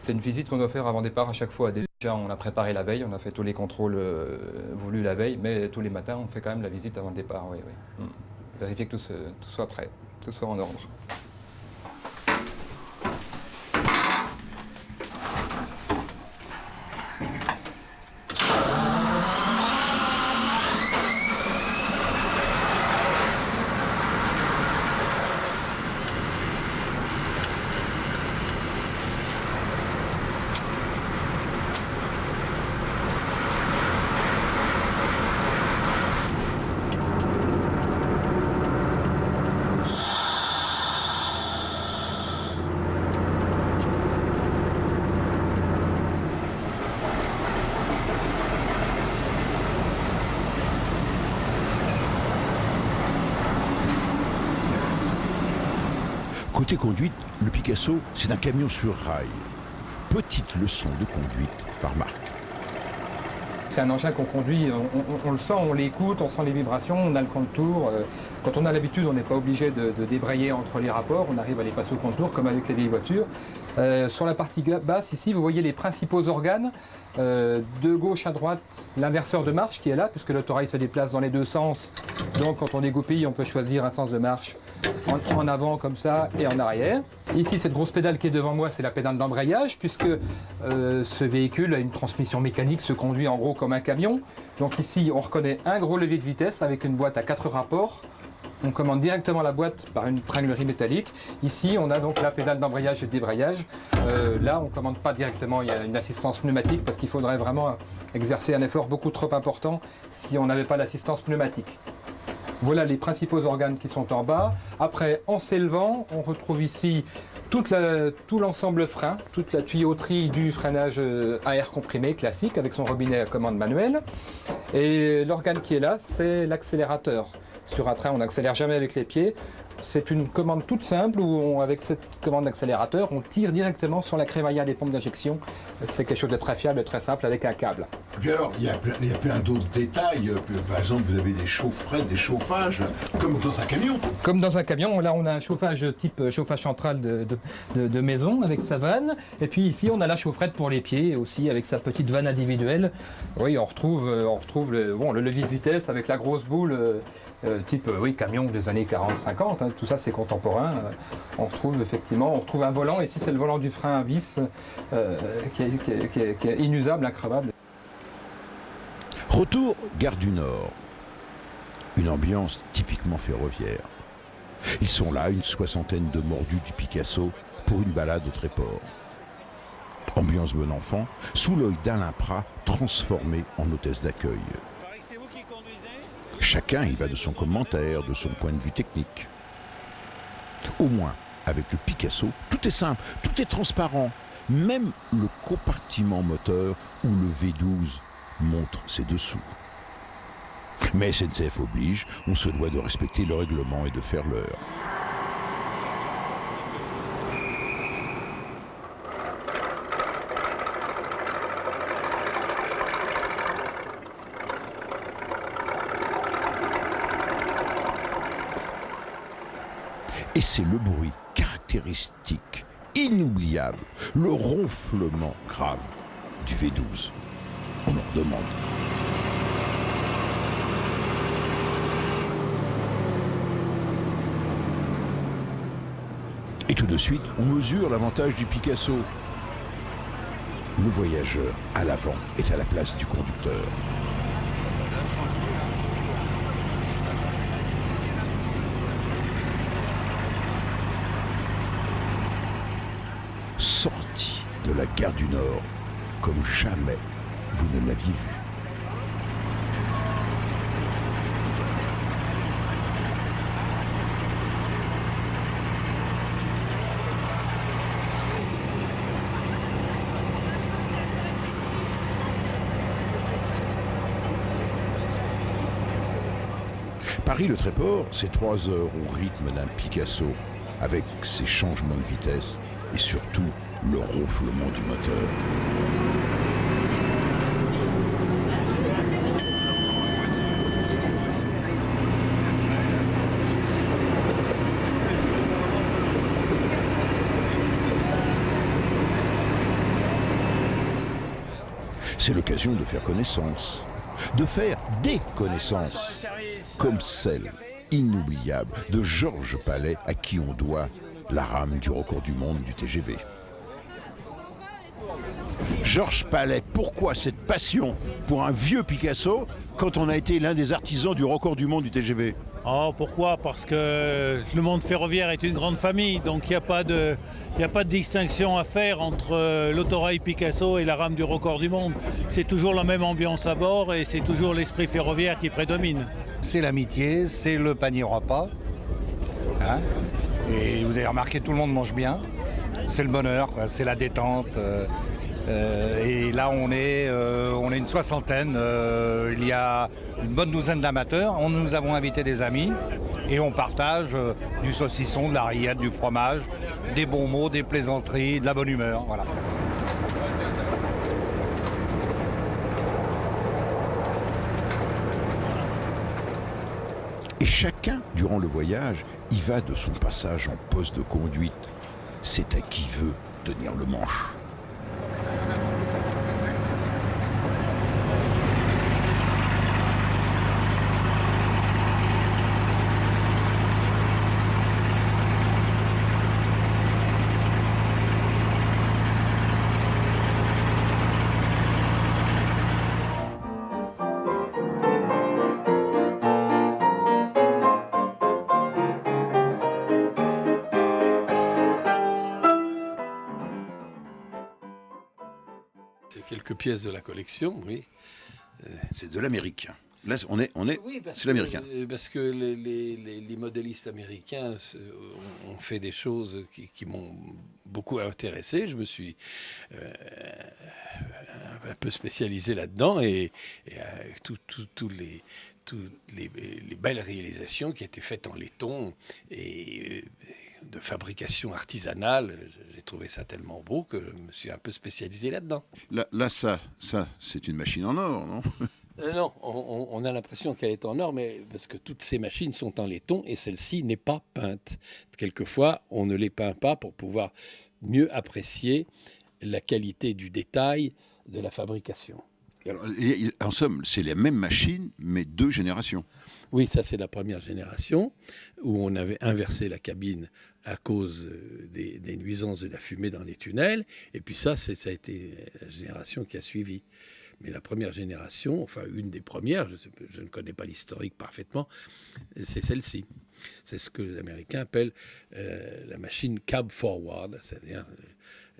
C'est une visite qu'on doit faire avant départ à chaque fois. Déjà, on a préparé la veille, on a fait tous les contrôles voulus la veille, mais tous les matins, on fait quand même la visite avant le départ. Oui, oui. Vérifier que tout soit prêt, tout soit en ordre. Côté conduite, le Picasso, c'est un camion sur rail. Petite leçon de conduite par Marc. C'est un engin qu'on conduit, on le sent, on l'écoute, on sent les vibrations, on a le compte-tour. Quand on a l'habitude, on n'est pas obligé de débrayer entre les rapports, on arrive à les passer au compte-tour comme avec les vieilles voitures. Sur la partie basse, ici, vous voyez les principaux organes. De gauche à droite, l'inverseur de marche qui est là, puisque l'autorail se déplace dans les deux sens. Donc quand on dégoupille, on peut choisir un sens de marche en avant comme ça et en arrière. Ici, cette grosse pédale qui est devant moi, c'est la pédale d'embrayage, puisque ce véhicule a une transmission mécanique, se conduit en gros comme un camion. Donc ici, on reconnaît un gros levier de vitesse avec une boîte à 4 rapports. On commande directement la boîte par une tringlerie métallique. Ici, on a donc la pédale d'embrayage et de débrayage. Là, on ne commande pas directement, il y a une assistance pneumatique parce qu'il faudrait vraiment exercer un effort beaucoup trop important si on n'avait pas l'assistance pneumatique. Voilà les principaux organes qui sont en bas. Après, en s'élevant, on retrouve ici tout l'ensemble frein, toute la tuyauterie du freinage à air comprimé classique avec son robinet à commande manuelle. Et l'organe qui est là, c'est l'accélérateur. Sur un train, on n'accélère jamais avec les pieds. C'est une commande toute simple où, avec cette commande d'accélérateur, on tire directement sur la crémaillère des pompes d'injection. C'est quelque chose de très fiable, très simple avec un câble. Et puis alors, il y a plein d'autres détails. Par exemple, vous avez des chaufferettes, des chauffages, comme dans un camion. Comme dans un camion, là on a un chauffage type chauffage central de maison avec sa vanne. Et puis ici on a la chaufferette pour les pieds aussi avec sa petite vanne individuelle. Oui, on retrouve le levier de vitesse avec la grosse boule type camion des années 40-50. Tout ça c'est contemporain. On retrouve effectivement, un volant. Ici c'est le volant du frein à vis qui est inusable, increvable. Retour Gare du Nord. Une ambiance typiquement ferroviaire. Ils sont là, une soixantaine de mordus du Picasso, pour une balade au Tréport. Ambiance bon enfant, sous l'œil d'Alain Prat, transformé en hôtesse d'accueil. Chacun y va de son commentaire, de son point de vue technique. Au moins, avec le Picasso, tout est simple, tout est transparent. Même le compartiment moteur ou le V12 montre ses dessous. Mais SNCF oblige, on se doit de respecter le règlement et de faire l'heure. Et c'est le bruit caractéristique, inoubliable, le ronflement grave du V12. On leur demande. Et tout de suite, on mesure l'avantage du Picasso. Le voyageur à l'avant est à la place du conducteur. de la guerre du Nord, comme jamais vous ne l'aviez vu. Paris-Le Tréport, c'est 3 heures au rythme d'un Picasso, avec ses changements de vitesse et surtout le ronflement du moteur. C'est l'occasion de faire connaissance, de faire des connaissances, comme celle inoubliable de Georges Palais, à qui on doit la rame du record du monde du TGV. Georges Palais, pourquoi cette passion pour un vieux Picasso quand on a été l'un des artisans du record du monde du TGV? Oh, pourquoi? Parce que le monde ferroviaire est une grande famille, donc il n'y a pas de distinction à faire entre l'autorail Picasso et la rame du record du monde. C'est toujours la même ambiance à bord et c'est toujours l'esprit ferroviaire qui prédomine. C'est l'amitié, c'est le panier repas. Hein, et vous avez remarqué, tout le monde mange bien. C'est le bonheur, quoi, c'est la détente. Et là, on est une soixantaine. Il y a une bonne douzaine d'amateurs. Nous avons invité des amis et on partage du saucisson, de la rillette, du fromage, des bons mots, des plaisanteries, de la bonne humeur. Voilà. Et chacun, durant le voyage, y va de son passage en poste de conduite. C'est à qui veut tenir le manche. C'est quelques pièces de la collection, oui. C'est de l'américain. Là, Oui, c'est l'américain. Parce que les modélistes américains ont fait des choses qui m'ont beaucoup intéressé. Je me suis un peu spécialisé là-dedans et toutes les belles réalisations qui étaient faites en laiton et de fabrication artisanale. J'ai trouvé ça tellement beau que je me suis un peu spécialisé là-dedans. Là, ça, c'est une machine en or, non? Non, on a l'impression qu'elle est en or, mais parce que toutes ces machines sont en laiton et celle-ci n'est pas peinte. Quelquefois, on ne les peint pas pour pouvoir mieux apprécier la qualité du détail de la fabrication. Alors, en somme, c'est les mêmes machines, mais 2 générations. Oui, ça c'est la première génération où on avait inversé la cabine à cause des nuisances de la fumée dans les tunnels. Et puis ça a été la génération qui a suivi. Mais la première génération, enfin une des premières, je ne connais pas l'historique parfaitement, c'est celle-ci. C'est ce que les Américains appellent la machine cab forward, c'est-à-dire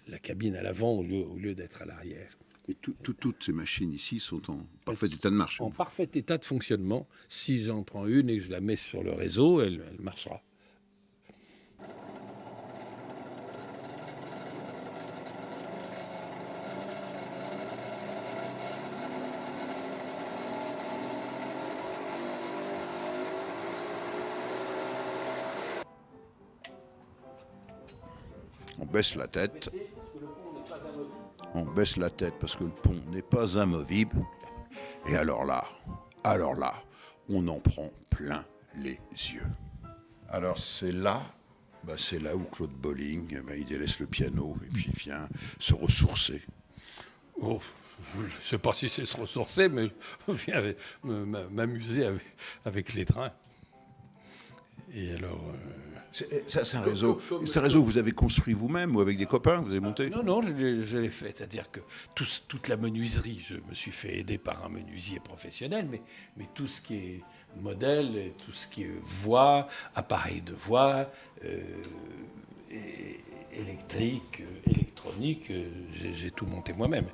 la cabine à l'avant au lieu d'être à l'arrière. Et toutes ces machines ici sont en parfait état de marche. En parfait état de fonctionnement. Si j'en prends une et que je la mets sur le réseau, elle marchera. On baisse la tête. On baisse la tête parce que le pont n'est pas amovible. Et alors là, on en prend plein les yeux. Alors c'est là où Claude Bolling, il délaisse le piano et puis il vient se ressourcer. Oh, je ne sais pas si c'est se ressourcer, mais je viens m'amuser avec les trains. Et alors... C'est un réseau. C'est un réseau que vous avez construit vous-même ou avec des copains, vous avez monté? Non, je l'ai fait. C'est-à-dire que toute la menuiserie, je me suis fait aider par un menuisier professionnel, mais tout ce qui est modèle, tout ce qui est voix, appareil de voix, électrique, électronique, électronique, j'ai tout monté moi-même.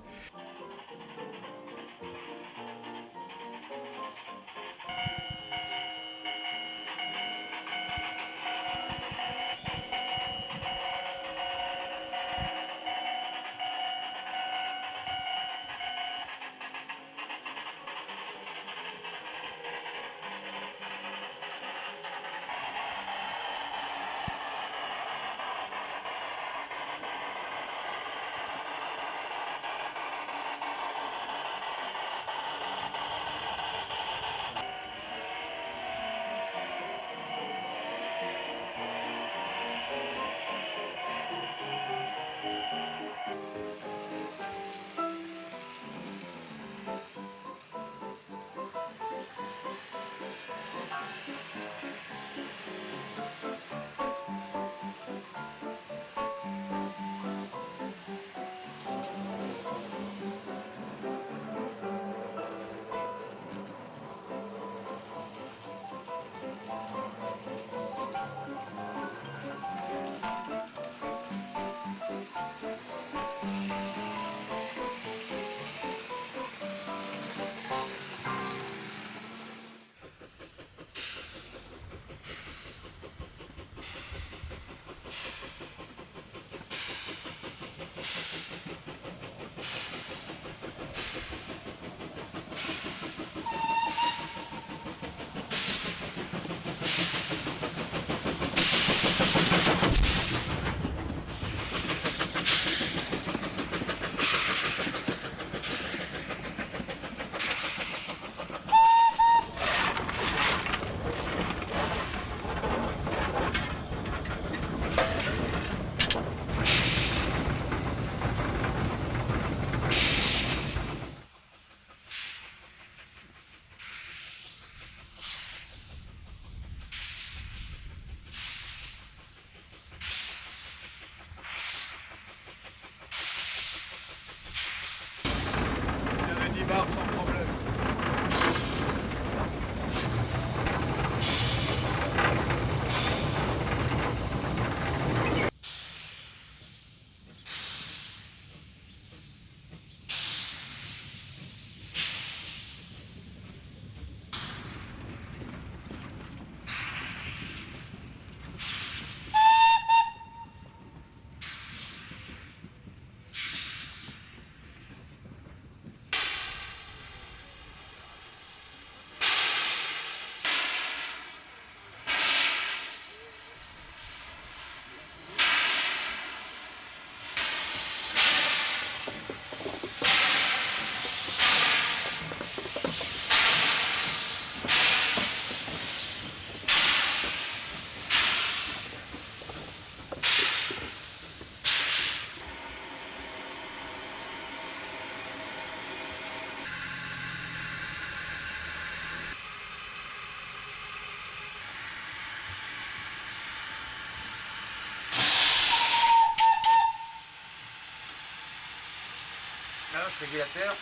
Régulateur.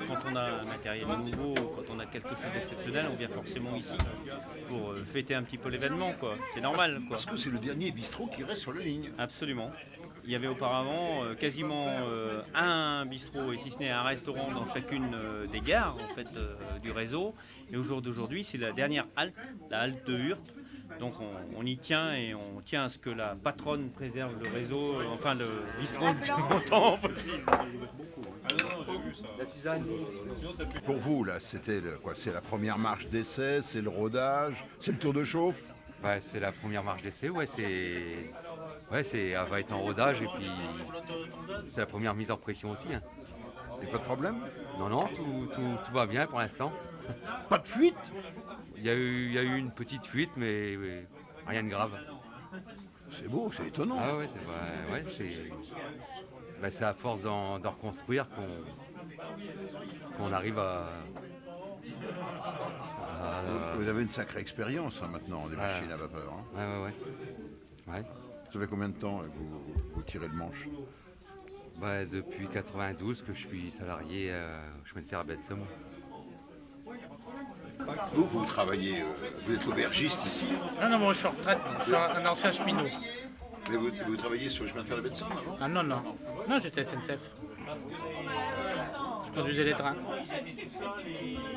Quand on a un matériel nouveau, quand on a quelque chose d'exceptionnel, on vient forcément ici pour fêter un petit peu l'événement, quoi. C'est normal, quoi. Parce que c'est le dernier bistrot qui reste sur la ligne. Absolument. Il y avait auparavant quasiment un bistrot, et si ce n'est un restaurant dans chacune des gares en fait, du réseau. Et au jour d'aujourd'hui, c'est la dernière halte, la halte de Hurt, Donc on y tient et on tient à ce que la patronne préserve le réseau, enfin le bistrot le plus longtemps possible. Pour vous, là, c'était c'est la première marche d'essai, c'est le rodage, c'est le tour de chauffe? Ouais, c'est la première marche d'essai, elle va être en rodage et puis c'est la première mise en pression aussi. Hein. Et pas de problème? Non, tout va bien pour l'instant. Pas de fuite? Il y a eu une petite fuite, mais rien de grave. C'est beau, c'est étonnant. Ah ouais, c'est à force d'en reconstruire qu'on arrive à... Vous avez une sacrée expérience maintenant des machines à vapeur. Hein. Ouais. Ça fait combien de temps que vous tirez le manche? Depuis 92 que je suis salarié au chemin de fer à Betsum. Vous travaillez, vous êtes aubergiste ici? Non, moi je suis en retraite, je suis un ancien cheminot. Mais vous travaillez sur le chemin de fer de Betsum avant? Ah non, j'étais SNCF. Je conduisais les trains.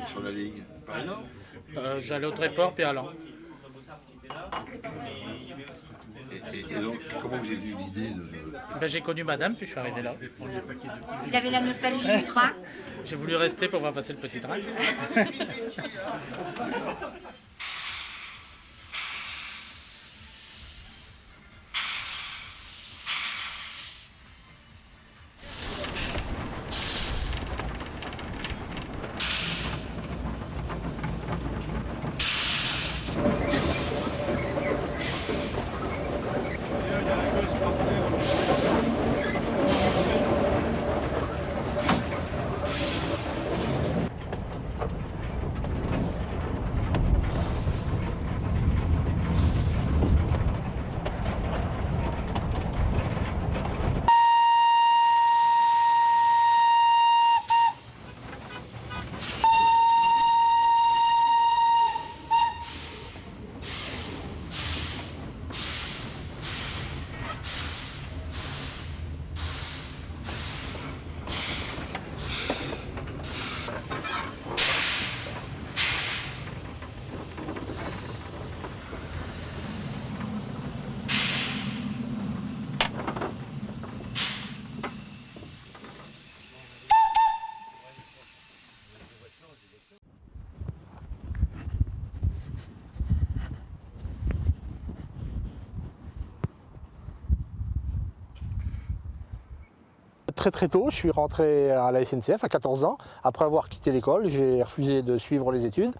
Sur la ligne Paris-Nord? J'allais au Tréport puis à Lens. Et donc, comment vous avez eu l'idée de... J'ai connu madame, puis je suis arrivé là. Il avait la nostalgie du train. J'ai voulu rester pour voir passer le petit train. Très tôt, je suis rentré à la SNCF à 14 ans. Après avoir quitté l'école, j'ai refusé de suivre les études.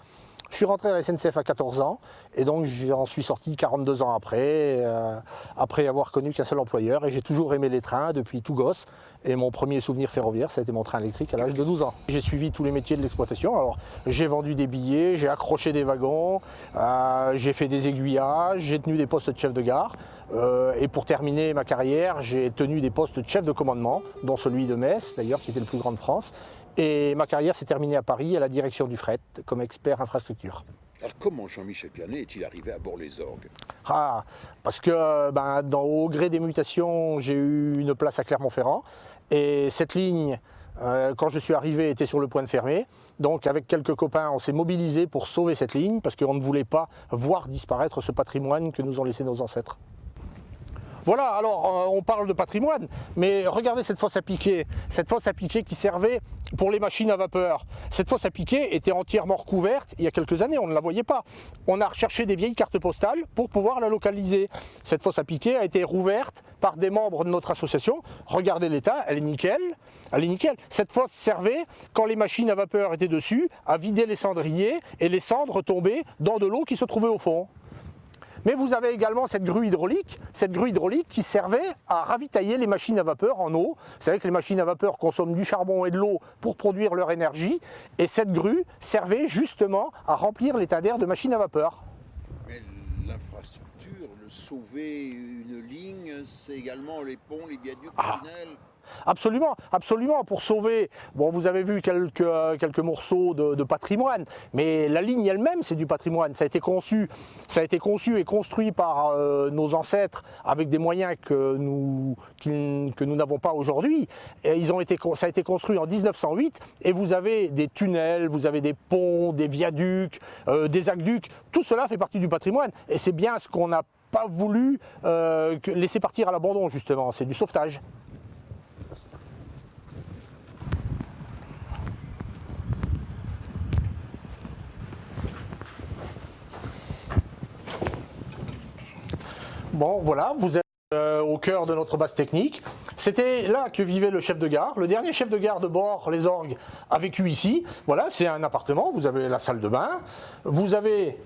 Je suis rentré à la SNCF à 14 ans et donc j'en suis sorti 42 ans après avoir connu qu'un seul employeur, et j'ai toujours aimé les trains depuis tout gosse. Et mon premier souvenir ferroviaire, ça a été mon train électrique à l'âge de 12 ans. J'ai suivi tous les métiers de l'exploitation. Alors j'ai vendu des billets, j'ai accroché des wagons, j'ai fait des aiguillages, j'ai tenu des postes de chef de gare. Et pour terminer ma carrière, j'ai tenu des postes de chef de commandement, dont celui de Metz d'ailleurs, qui était le plus grand de France. Et ma carrière s'est terminée à Paris, à la direction du fret, comme expert infrastructure. Alors comment Jean-Michel Pianet est-il arrivé à Bourg-les-Orgues? Parce que au gré des mutations, j'ai eu une place à Clermont-Ferrand. Et cette ligne, quand je suis arrivé, était sur le point de fermer. Donc avec quelques copains, on s'est mobilisés pour sauver cette ligne, parce qu'on ne voulait pas voir disparaître ce patrimoine que nous ont laissé nos ancêtres. Voilà, alors on parle de patrimoine, mais regardez cette fosse à piquet qui servait pour les machines à vapeur. Cette fosse à piquet était entièrement recouverte il y a quelques années, on ne la voyait pas. On a recherché des vieilles cartes postales pour pouvoir la localiser. Cette fosse à piquet a été rouverte par des membres de notre association. Regardez l'état, elle est nickel. Cette fosse servait, quand les machines à vapeur étaient dessus, à vider les cendriers et les cendres tombaient dans de l'eau qui se trouvait au fond. Mais vous avez également cette grue hydraulique qui servait à ravitailler les machines à vapeur en eau. Vous savez que les machines à vapeur consomment du charbon et de l'eau pour produire leur énergie, et cette grue servait justement à remplir l'étain d'air de machines à vapeur. Mais l'infrastructure, sauver une ligne, c'est également les ponts, les viaducs, les tunnels. Absolument, absolument, pour sauver, bon vous avez vu quelques morceaux de patrimoine, mais la ligne elle-même c'est du patrimoine, ça a été conçu et construit par nos ancêtres avec des moyens que nous n'avons pas aujourd'hui. Ça a été construit en 1908 et vous avez des tunnels, vous avez des ponts, des viaducs, des aqueducs, tout cela fait partie du patrimoine et c'est bien ce qu'on n'a pas voulu laisser partir à l'abandon justement, c'est du sauvetage. Bon, voilà, vous êtes au cœur de notre base technique. C'était là que vivait le chef de gare. Le dernier chef de gare de bord, les orgues, a vécu ici. Voilà, c'est un appartement. Vous avez la salle de bain. Vous avez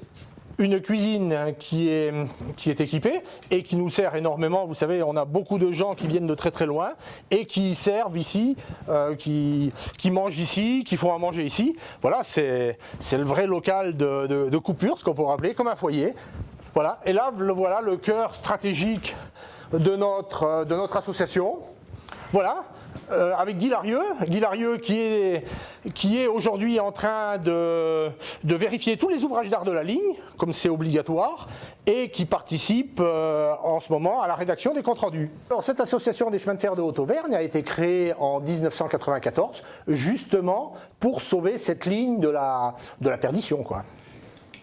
une cuisine qui est équipée et qui nous sert énormément. Vous savez, on a beaucoup de gens qui viennent de très très loin et qui servent ici, qui mangent ici, qui font à manger ici. Voilà, c'est le vrai local de coupure, ce qu'on peut appeler comme un foyer. Voilà, et là, voilà le cœur stratégique de notre association. Voilà, avec Guy Larieux qui est aujourd'hui en train de vérifier tous les ouvrages d'art de la ligne, comme c'est obligatoire, et qui participe en ce moment à la rédaction des comptes rendus. Alors, cette association des chemins de fer de Haute-Auvergne a été créée en 1994, justement pour sauver cette ligne de la perdition, quoi.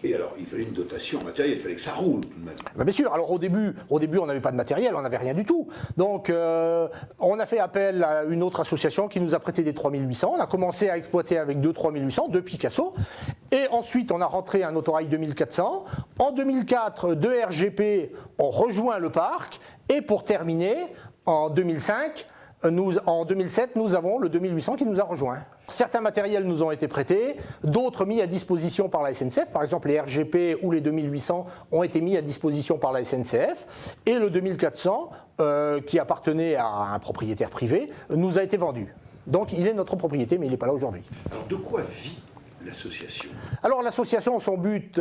Et alors, il fallait une dotation matérielle, il fallait que ça roule tout de même. Ben bien sûr, alors au début on n'avait pas de matériel, on n'avait rien du tout. Donc on a fait appel à une autre association qui nous a prêté des 3800. On a commencé à exploiter avec 3800, 2 Picasso. Et ensuite on a rentré un autorail 2400. En 2004, 2 RGP ont rejoint le parc. Et pour terminer, en 2007, nous avons le 2800 qui nous a rejoint. Certains matériels nous ont été prêtés, d'autres mis à disposition par la SNCF. Par exemple, les RGP ou les 2800 ont été mis à disposition par la SNCF. Et le 2400, qui appartenait à un propriétaire privé, nous a été vendu. Donc il est notre propriété, mais il n'est pas là aujourd'hui. Alors de quoi vit l'association? Alors l'association, son but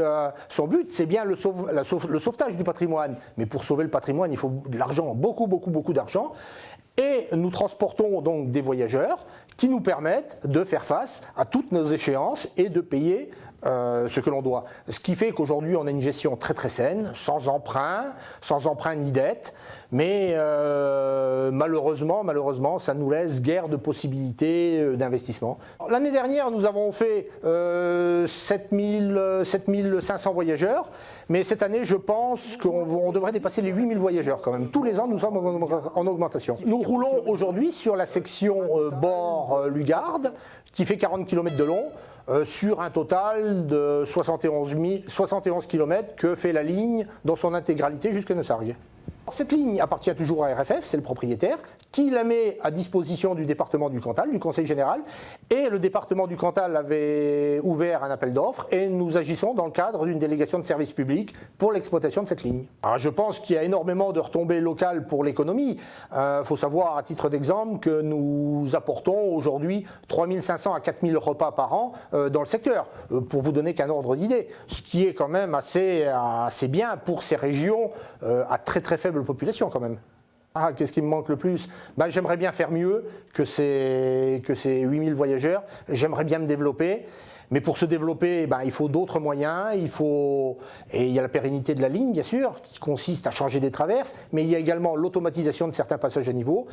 c'est bien le sauvetage du patrimoine. Mais pour sauver le patrimoine, il faut de l'argent, beaucoup d'argent. Et nous transportons donc des voyageurs qui nous permettent de faire face à toutes nos échéances et de payer ce que l'on doit. Ce qui fait qu'aujourd'hui on a une gestion très très saine, sans emprunt ni dette, mais malheureusement ça nous laisse guère de possibilités d'investissement. L'année dernière nous avons fait 7500 voyageurs, mais cette année je pense qu'on devrait dépasser les 8000 voyageurs quand même. Tous les ans nous sommes en augmentation. Nous roulons aujourd'hui sur la section Bord-Lugarde qui fait 40 km de long, sur un total de 71 km que fait la ligne dans son intégralité jusqu'à Neussargues. Cette ligne appartient toujours à RFF, c'est le propriétaire, qui la met à disposition du département du Cantal, du Conseil général, et le département du Cantal avait ouvert un appel d'offres et nous agissons dans le cadre d'une délégation de service public pour l'exploitation de cette ligne. Alors je pense qu'il y a énormément de retombées locales pour l'économie. Il faut savoir, à titre d'exemple, que nous apportons aujourd'hui 3500 à 4000 repas par an dans le secteur, pour vous donner qu'un ordre d'idée, ce qui est quand même assez bien pour ces régions à très très faible population quand même. Ah, qu'est-ce qui me manque le plus? J'aimerais bien faire mieux que ces 8000 voyageurs, j'aimerais bien me développer, mais pour se développer, il faut d'autres moyens, et il y a la pérennité de la ligne bien sûr, qui consiste à changer des traverses, mais il y a également l'automatisation de certains passages à niveau,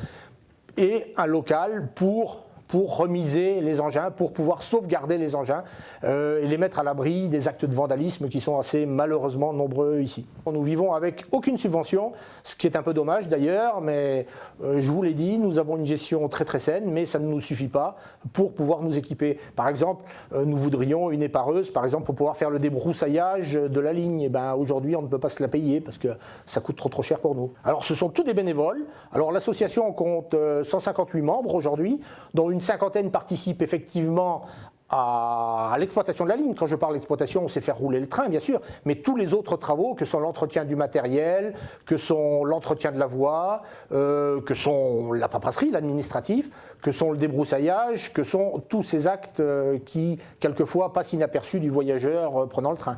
et un local pour remiser les engins, pour pouvoir sauvegarder les engins et les mettre à l'abri des actes de vandalisme qui sont assez malheureusement nombreux ici. Nous vivons avec aucune subvention, ce qui est un peu dommage d'ailleurs, mais je vous l'ai dit, nous avons une gestion très très saine, mais ça ne nous suffit pas pour pouvoir nous équiper. Par exemple, nous voudrions une épareuse, par exemple, pour pouvoir faire le débroussaillage de la ligne. Aujourd'hui, on ne peut pas se la payer parce que ça coûte trop cher pour nous. Alors, ce sont tous des bénévoles. Alors, l'association compte 158 membres aujourd'hui, dont une cinquantaine participent effectivement à l'exploitation de la ligne. Quand je parle d'exploitation, on sait faire rouler le train, bien sûr, mais tous les autres travaux, que sont l'entretien du matériel, que sont l'entretien de la voie, que sont la paperasserie, l'administratif, que sont le débroussaillage, que sont tous ces actes qui, quelquefois, passent inaperçus du voyageur prenant le train.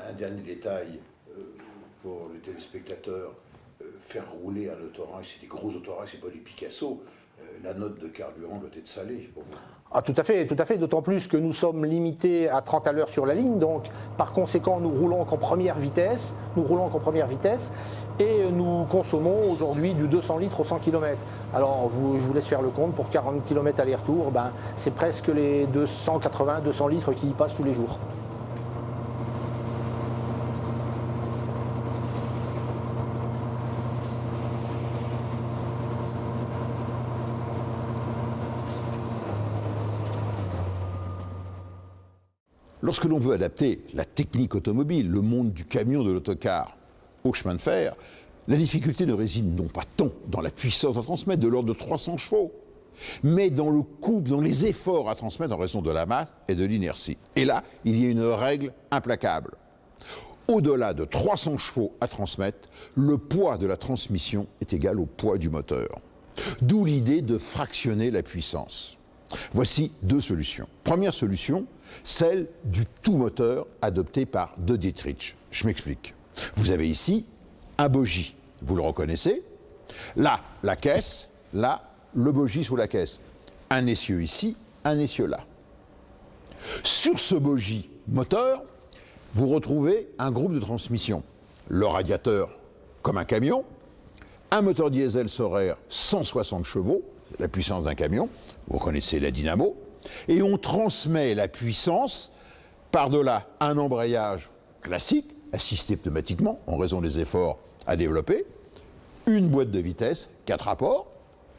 Un dernier détail pour les téléspectateurs, faire rouler un autorail, c'est des gros autorails, c'est pas des Picasso. La note de carburant doit être salée pour vous. Ah, tout à fait, d'autant plus que nous sommes limités à 30 à l'heure sur la ligne, donc par conséquent nous roulons qu'en première vitesse, et nous consommons aujourd'hui du 200 litres au 100 km. Alors je vous laisse faire le compte, pour 40 km aller-retour, c'est presque les 280-200 litres qui y passent tous les jours. Lorsque l'on veut adapter la technique automobile, le monde du camion, de l'autocar au chemin de fer, la difficulté ne réside non pas tant dans la puissance à transmettre, de l'ordre de 300 chevaux, mais dans le couple, dans les efforts à transmettre en raison de la masse et de l'inertie. Et là, il y a une règle implacable. Au-delà de 300 chevaux à transmettre, le poids de la transmission est égal au poids du moteur. D'où l'idée de fractionner la puissance. Voici deux solutions. Première solution, celle du tout-moteur adopté par De Dietrich. Je m'explique. Vous avez ici un bogie, vous le reconnaissez. Là, la caisse, là, le bogie sous la caisse. Un essieu ici, un essieu là. Sur ce bogie moteur, vous retrouvez un groupe de transmission. Le radiateur, comme un camion, un moteur diesel Sorair 160 chevaux, la puissance d'un camion, vous connaissez la dynamo, et on transmet la puissance par-delà un embrayage classique, assisté pneumatiquement en raison des efforts à développer, une boîte de vitesse, 4 rapports,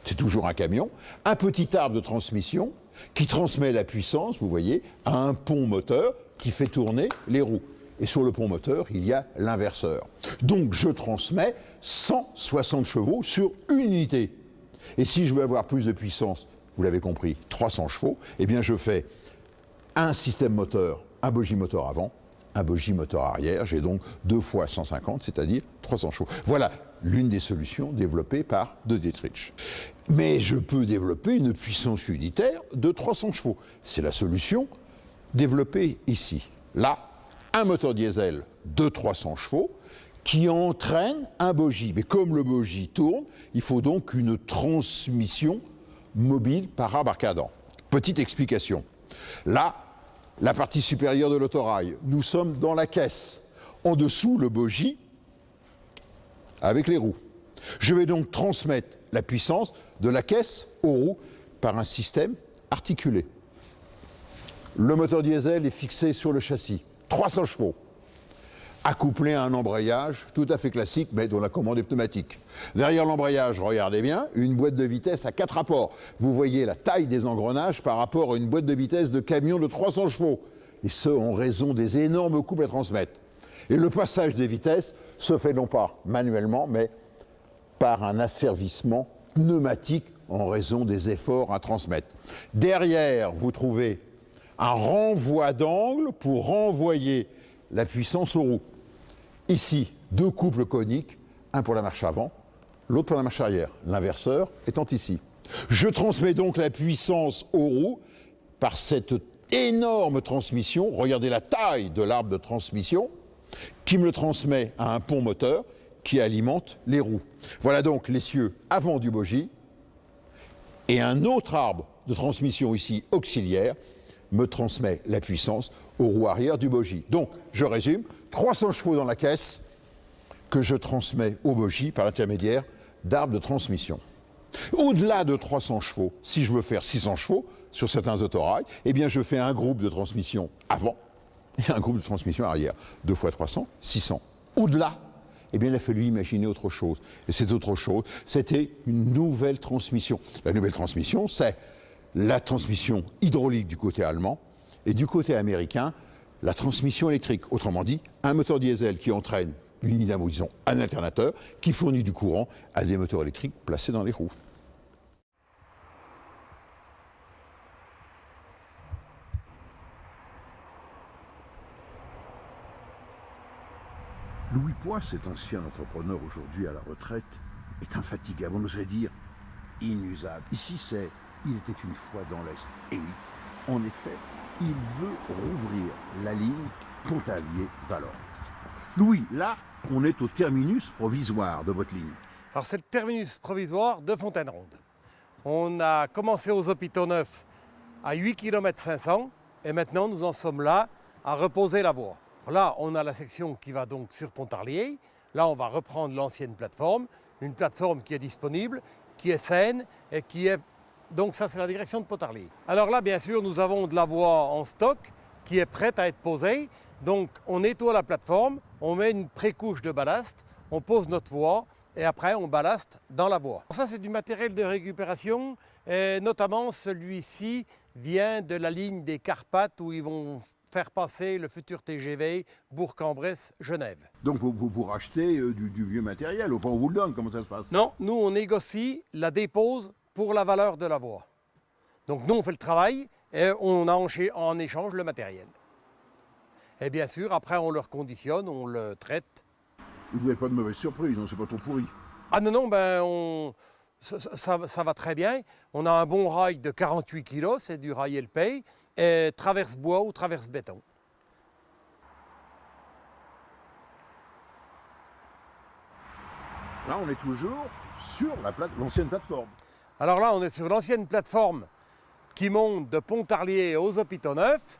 c'est toujours un camion, un petit arbre de transmission qui transmet la puissance, vous voyez, à un pont moteur qui fait tourner les roues. Et sur le pont moteur, il y a l'inverseur. Donc je transmets 160 chevaux sur une unité. Et si je veux avoir plus de puissance, vous l'avez compris, 300 chevaux, eh bien je fais un système moteur, un bogie moteur avant, un bogie moteur arrière. J'ai donc 2 fois 150, c'est-à-dire 300 chevaux. Voilà l'une des solutions développées par De Dietrich. Mais je peux développer une puissance unitaire de 300 chevaux. C'est la solution développée ici. Là, un moteur diesel de 300 chevaux qui entraîne un bogie. Mais comme le bogie tourne, il faut donc une transmission mobile par arbre à cardan. Petite explication. Là, la partie supérieure de l'autorail, nous sommes dans la caisse. En dessous, le bogie avec les roues. Je vais donc transmettre la puissance de la caisse aux roues par un système articulé. Le moteur diesel est fixé sur le châssis, 300 chevaux, accouplé à un embrayage tout à fait classique, mais dont la commande est pneumatique. Derrière l'embrayage, regardez bien, une boîte de vitesse à 4 rapports. Vous voyez la taille des engrenages par rapport à une boîte de vitesse de camion de 300 chevaux. Et ce, en raison des énormes couples à transmettre. Et le passage des vitesses se fait non pas manuellement, mais par un asservissement pneumatique en raison des efforts à transmettre. Derrière, vous trouvez un renvoi d'angle pour renvoyer la puissance aux roues. Ici, 2 couples coniques, un pour la marche avant, l'autre pour la marche arrière, l'inverseur étant ici. Je transmets donc la puissance aux roues par cette énorme transmission, regardez la taille de l'arbre de transmission, qui me le transmet à un pont moteur qui alimente les roues. Voilà donc l'essieu avant du bogie, et un autre arbre de transmission ici auxiliaire me transmet la puissance aux roues arrière du bogie. Donc, je résume, 300 chevaux dans la caisse que je transmets au bogie par l'intermédiaire d'arbres de transmission. Au-delà de 300 chevaux, si je veux faire 600 chevaux sur certains autorails, eh bien je fais un groupe de transmission avant et un groupe de transmission arrière. 2 fois 300, 600. Au-delà, eh bien il a fallu imaginer autre chose. Et cette autre chose, c'était une nouvelle transmission. La nouvelle transmission, c'est la transmission hydraulique du côté allemand et du côté américain, la transmission électrique. Autrement dit, un moteur diesel qui entraîne une dynamo, disons un alternateur, qui fournit du courant à des moteurs électriques placés dans les roues. Louis Poix, cet ancien entrepreneur aujourd'hui à la retraite, est infatigable, on oserait dire inusable. Ici, c'est « Il était une fois dans l'Est ». Et oui, en effet, il veut rouvrir la ligne Pontarlier-Valorbe. Louis, là, on est au terminus provisoire de votre ligne. Alors c'est le terminus provisoire de Fontaine-Ronde. On a commencé aux hôpitaux neufs à 8 km 500 et maintenant nous en sommes là à reposer la voie. Là, on a la section qui va donc sur Pontarlier. Là, on va reprendre l'ancienne plateforme, une plateforme qui est disponible, qui est saine et qui est... Donc ça, c'est la direction de Pontarlier. Alors là, bien sûr, nous avons de la voie en stock qui est prête à être posée. Donc on nettoie la plateforme, on met une pré-couche de ballast, on pose notre voie et après on ballaste dans la voie. Ça, c'est du matériel de récupération et notamment celui-ci vient de la ligne des Carpates où ils vont faire passer le futur TGV Bourg-en-Bresse-Genève. Donc vous rachetez du vieux matériel, enfin on vous le donne, comment ça se passe? Non, nous on négocie la dépose pour la valeur de la voie. Donc nous on fait le travail et on a en échange le matériel. Et bien sûr, après on le reconditionne, on le traite. Vous n'avez pas de mauvaise surprise, c'est pas trop pourri? Ah non, ben ça va très bien. On a un bon rail de 48 kg, c'est du rail LP, et traverse bois ou traverse béton. Là, on est toujours sur l'ancienne plateforme. Alors là, on est sur l'ancienne plateforme qui monte de Pontarlier aux hôpitaux neufs.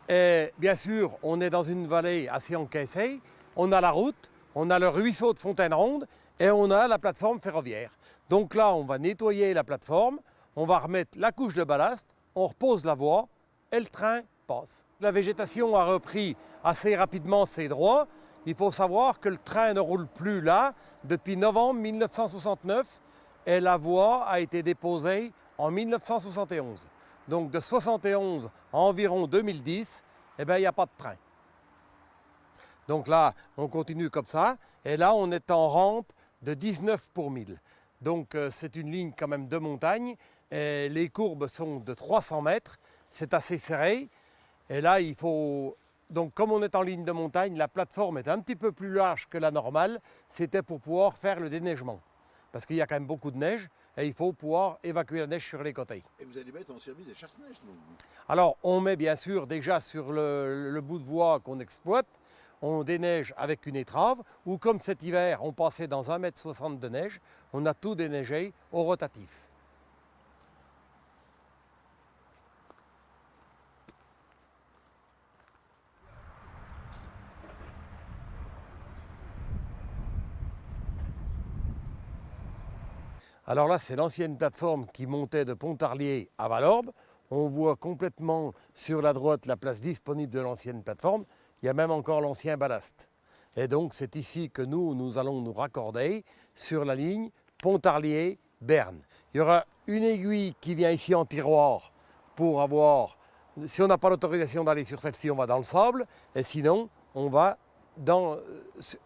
Et bien sûr, on est dans une vallée assez encaissée. On a la route, on a le ruisseau de Fontaine-Ronde et on a la plateforme ferroviaire. Donc là, on va nettoyer la plateforme, on va remettre la couche de ballast, on repose la voie et le train passe. La végétation a repris assez rapidement ses droits. Il faut savoir que le train ne roule plus là depuis novembre 1969 et la voie a été déposée en 1971. Donc de 71 à environ 2010, eh bien, il n'y a pas de train. Donc là, on continue comme ça. Et là, on est en rampe de 19 pour 1000. Donc c'est une ligne quand même de montagne. Et les courbes sont de 300 mètres. C'est assez serré. Et là, il faut... Donc comme on est en ligne de montagne, la plateforme est un petit peu plus large que la normale. C'était pour pouvoir faire le déneigement. Parce qu'il y a quand même beaucoup de neige. Et il faut pouvoir évacuer la neige sur les côtés. Et vous allez mettre en service des chasse-neige, non? Alors, on met bien sûr déjà sur le bout de voie qu'on exploite, on déneige avec une étrave, ou comme cet hiver, on passait dans 1,60 m de neige, on a tout déneigé au rotatif. Alors là, c'est l'ancienne plateforme qui montait de Pontarlier à Valorbe. On voit complètement sur la droite la place disponible de l'ancienne plateforme. Il y a même encore l'ancien ballast. Et donc, c'est ici que nous allons nous raccorder sur la ligne Pontarlier-Berne. Il y aura une aiguille qui vient ici en tiroir pour avoir... Si on n'a pas l'autorisation d'aller sur celle-ci, on va dans le sable. Et sinon, on va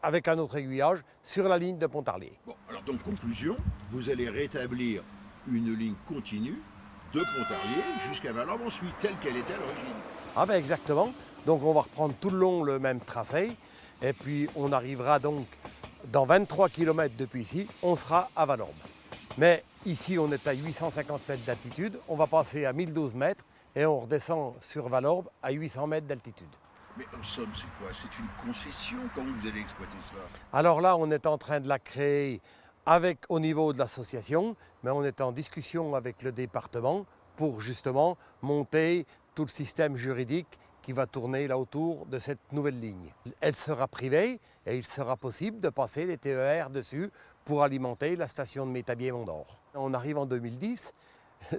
avec un autre aiguillage sur la ligne de Pontarlier. Bon, alors donc conclusion, vous allez rétablir une ligne continue de Pontarlier jusqu'à Valorbe ensuite, telle qu'elle était à l'origine. Ah ben exactement, donc on va reprendre tout le long le même tracé et puis on arrivera donc dans 23 km depuis ici, on sera à Valorbe. Mais ici on est à 850 mètres d'altitude, on va passer à 1012 mètres et on redescend sur Valorbe à 800 mètres d'altitude. Mais en somme, c'est quoi? C'est une concession? Comment vous allez exploiter cela? Alors là, on est en train de la créer au niveau de l'association, mais on est en discussion avec le département pour justement monter tout le système juridique qui va tourner là autour de cette nouvelle ligne. Elle sera privée et il sera possible de passer des TER dessus pour alimenter la station de Métabier-Mont-d'Or. On arrive en 2010.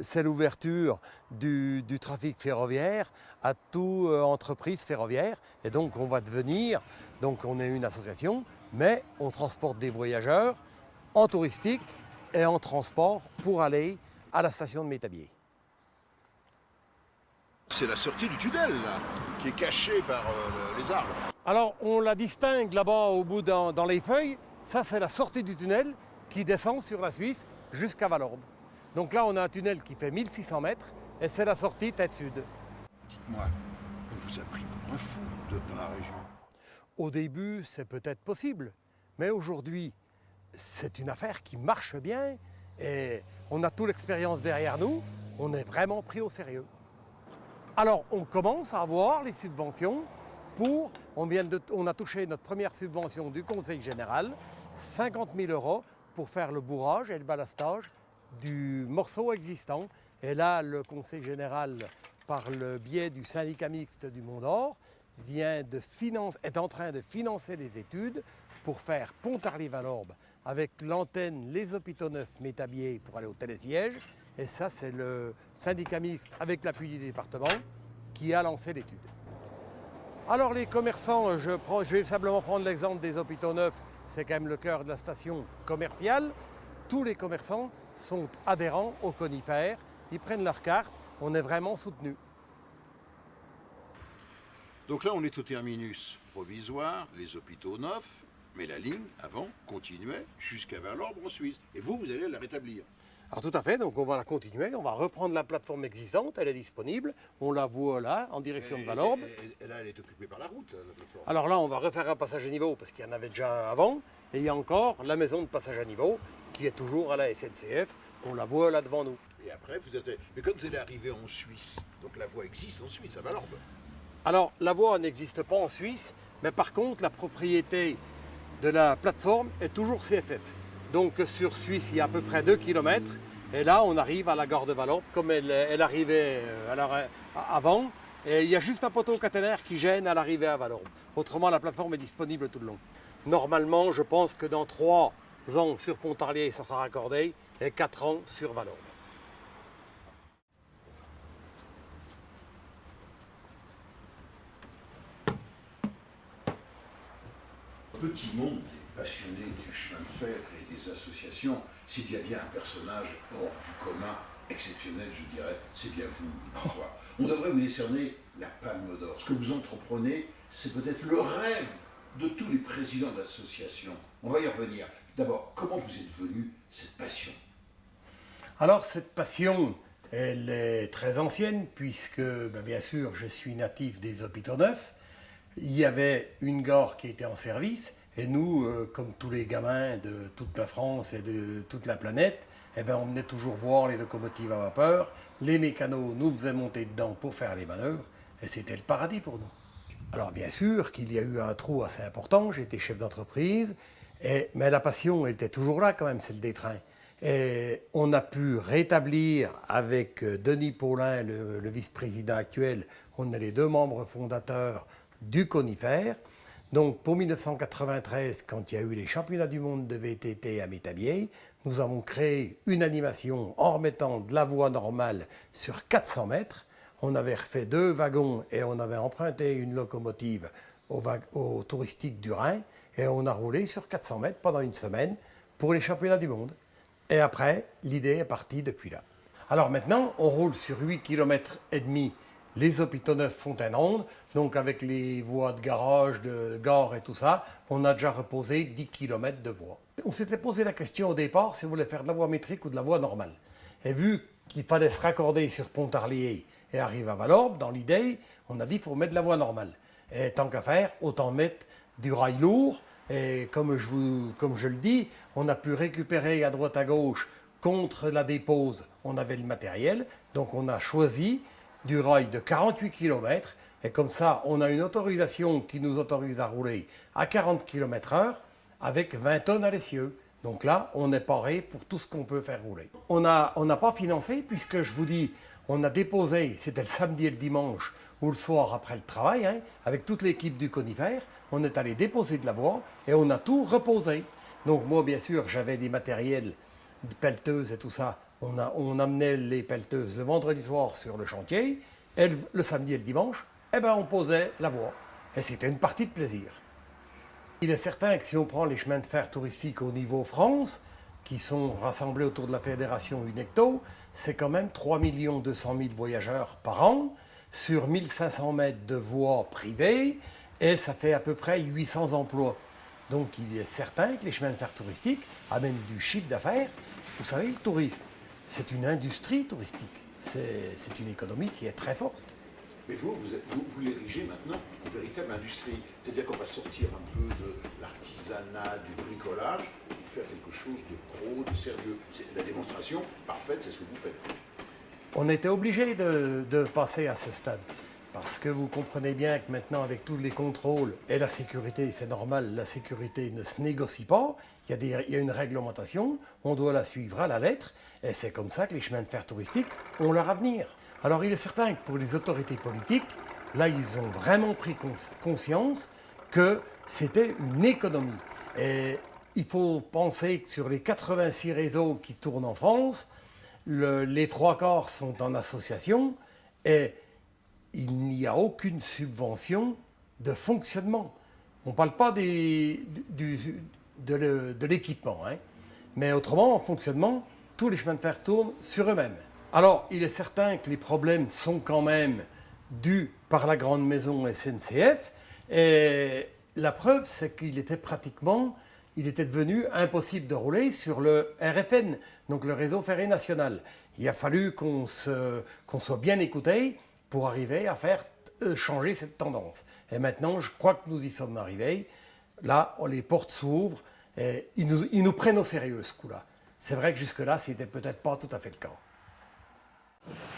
C'est l'ouverture du trafic ferroviaire à toute entreprise ferroviaire. Et donc on va devenir, donc on est une association, mais on transporte des voyageurs en touristique et en transport pour aller à la station de Métabier. C'est la sortie du tunnel, là, qui est cachée par les arbres. Alors on la distingue là-bas au bout dans les feuilles. Ça c'est la sortie du tunnel qui descend sur la Suisse jusqu'à Valorbe. Donc là, on a un tunnel qui fait 1600 mètres et c'est la sortie tête sud. Dites-moi, on vous a pris pour un fou dans la région? Au début, c'est peut-être possible, mais aujourd'hui, c'est une affaire qui marche bien et on a toute l'expérience derrière nous, on est vraiment pris au sérieux. Alors, on commence à avoir les subventions pour... On a touché notre première subvention du Conseil général, 50 000 € pour faire le bourrage et le ballastage du morceau existant. Et là, le Conseil général, par le biais du syndicat mixte du Mont d'Or, est en train de financer les études pour faire Pontarlier-Valorbe avec l'antenne Les Hôpitaux Neufs Métabier pour aller au télésiège. Et ça, c'est le syndicat mixte, avec l'appui du département, qui a lancé l'étude. Alors les commerçants, je vais simplement prendre l'exemple des Hôpitaux Neufs, c'est quand même le cœur de la station commerciale. Tous les commerçants sont adhérents aux conifères, ils prennent leur carte, on est vraiment soutenus. Donc là, on est au terminus provisoire, les Hôpitaux Neufs, mais la ligne, avant, continuait jusqu'à Valorbe en Suisse. Et vous allez la rétablir. Alors tout à fait, donc on va la continuer, on va reprendre la plateforme existante, elle est disponible, on la voit là, en direction de Valorbe. Et là, elle est occupée par la route, la plateforme. Alors là, on va refaire un passage à niveau, parce qu'il y en avait déjà avant, et il y a encore la maison de passage à niveau, qui est toujours à la SNCF, on la voit là devant nous. Et après, mais comme vous allez arriver en Suisse, donc la voie existe en Suisse, à Valorbe. Alors, la voie n'existe pas en Suisse, mais par contre, la propriété de la plateforme est toujours CFF. Donc sur Suisse, il y a à peu près 2 km. Et là, on arrive à la gare de Valorbe, comme elle arrivait avant. Et il y a juste un poteau caténaire qui gêne à l'arrivée à Valorbe. Autrement, la plateforme est disponible tout le long. Normalement, je pense que dans 3 ans sur Pontarlier, ça sera raccordé, et 4 ans sur Valorbe. Petit monde des passionnés du chemin de fer et des associations, s'il y a bien un personnage hors du commun, exceptionnel, je dirais, c'est bien vous. On devrait vous décerner la Palme d'Or. Ce que vous entreprenez, c'est peut-être le rêve de tous les présidents d'associations. On va y revenir. D'abord, comment vous êtes venu cette passion? Alors, cette passion, elle est très ancienne, puisque, bien sûr, je suis natif des Hôpitaux Neufs. Il y avait une gare qui était en service, et nous, comme tous les gamins de toute la France et de toute la planète, on venait toujours voir les locomotives à vapeur. Les mécanos nous faisaient monter dedans pour faire les manœuvres, et c'était le paradis pour nous. Alors bien sûr qu'il y a eu un trou assez important, j'étais chef d'entreprise, mais la passion elle était toujours là quand même, celle des trains. Et on a pu rétablir avec Denis Paulin, le vice-président actuel, on est les 2 membres fondateurs du conifère. Donc pour 1993, quand il y a eu les championnats du monde de VTT à Métabier, nous avons créé une animation en remettant de la voie normale sur 400 mètres. On avait refait 2 wagons et on avait emprunté une locomotive au touristique du Rhin et on a roulé sur 400 mètres pendant une semaine pour les championnats du monde. Et après, l'idée est partie depuis là. Alors maintenant, on roule sur 8,5 km les Hôpitaux Neufs Fontaine-Ronde, donc avec les voies de garage, de gare et tout ça, on a déjà reposé 10 km de voies. On s'était posé la question au départ si on voulait faire de la voie métrique ou de la voie normale. Et vu qu'il fallait se raccorder sur Pontarlier et arriver à Valorbe, dans l'idée, on a dit qu'il faut mettre de la voie normale. Et tant qu'à faire, autant mettre du rail lourd. Et comme je le dis, on a pu récupérer à droite à gauche, contre la dépose, on avait le matériel, donc on a choisi du rail de 48 km, et comme ça, on a une autorisation qui nous autorise à rouler à 40 km/h avec 20 tonnes à l'essieu. Donc là, on est paré pour tout ce qu'on peut faire rouler. On n'a pas financé, puisque je vous dis, on a déposé, c'était le samedi et le dimanche, ou le soir après le travail, avec toute l'équipe du conifère, on est allé déposer de la voie, et on a tout reposé. Donc moi, bien sûr, j'avais des matériels, des pelleteuses et tout ça. On amenait les pelleteuses le vendredi soir sur le chantier, et le samedi et le dimanche, on posait la voie. Et c'était une partie de plaisir. Il est certain que si on prend les chemins de fer touristiques au niveau France, qui sont rassemblés autour de la fédération UNECTO, c'est quand même 3 200 000 voyageurs par an, sur 1500 mètres de voies privées, et ça fait à peu près 800 emplois. Donc il est certain que les chemins de fer touristiques amènent du chiffre d'affaires. Vous savez, le tourisme, c'est une industrie touristique. C'est une économie qui est très forte. Mais vous l'érigez maintenant en véritable industrie. C'est-à-dire qu'on va sortir un peu de l'artisanat, du bricolage, pour faire quelque chose de pro, de sérieux. C'est la démonstration parfaite, c'est ce que vous faites. On était obligé de passer à ce stade. Parce que vous comprenez bien que maintenant, avec tous les contrôles et la sécurité, c'est normal, la sécurité ne se négocie pas. Il y a une réglementation, on doit la suivre à la lettre, et c'est comme ça que les chemins de fer touristiques ont leur avenir. Alors il est certain que pour les autorités politiques, là, ils ont vraiment pris conscience que c'était une économie. Et il faut penser que sur les 86 réseaux qui tournent en France, les 3/4 sont en association, et il n'y a aucune subvention de fonctionnement. On ne parle pas de l'équipement, hein. Mais autrement, en fonctionnement, tous les chemins de fer tournent sur eux-mêmes. Alors, il est certain que les problèmes sont quand même dus par la grande maison SNCF, et la preuve, c'est qu'il était devenu impossible de rouler sur le RFN, donc le réseau ferré national. Il a fallu qu'on soit bien écouté pour arriver à faire changer cette tendance. Et maintenant, je crois que nous y sommes arrivés. Là, les portes s'ouvrent et ils nous prennent au sérieux, ce coup-là. C'est vrai que jusque-là, ce n'était peut-être pas tout à fait le cas.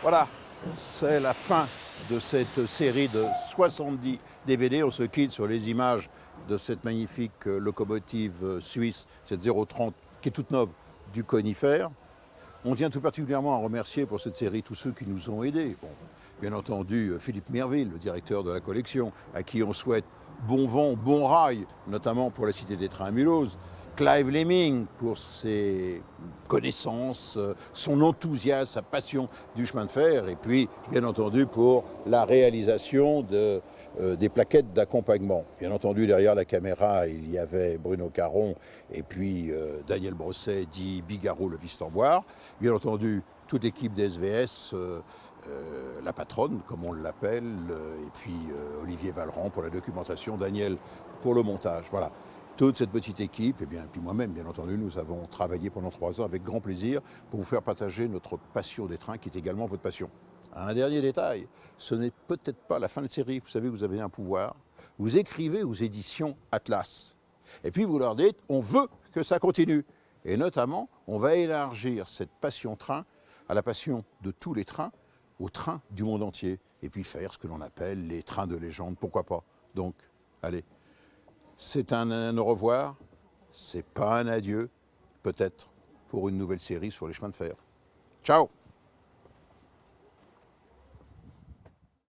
Voilà, c'est la fin de cette série de 70 DVD. On se quitte sur les images de cette magnifique locomotive suisse, cette 030, qui est toute neuve, du Conifère. On tient tout particulièrement à remercier pour cette série tous ceux qui nous ont aidés. Bon, bien entendu, Philippe Merville, le directeur de la collection, à qui on souhaite bon vent, bon rail, notamment pour la Cité des Trains à Mulhouse. Clive Lemming pour ses connaissances, son enthousiasme, sa passion du chemin de fer, et puis bien entendu pour la réalisation des plaquettes d'accompagnement. Bien entendu derrière la caméra il y avait Bruno Caron et puis Daniel Brosset dit Bigaro le Vistamboire. Bien entendu toute l'équipe des SVS, la patronne comme on l'appelle, et puis Olivier Valran pour la documentation, Daniel pour le montage. Voilà. Toute cette petite équipe, et puis moi-même, bien entendu, nous avons travaillé pendant 3 ans avec grand plaisir pour vous faire partager notre passion des trains, qui est également votre passion. Un dernier détail, ce n'est peut-être pas la fin de série. Vous savez, vous avez un pouvoir. Vous écrivez aux éditions Atlas. Et puis vous leur dites, on veut que ça continue. Et notamment, on va élargir cette passion train à la passion de tous les trains, aux trains du monde entier. Et puis faire ce que l'on appelle les trains de légende. Pourquoi pas? Donc, allez. C'est un au revoir, c'est pas un adieu, peut-être pour une nouvelle série sur les chemins de fer. Ciao!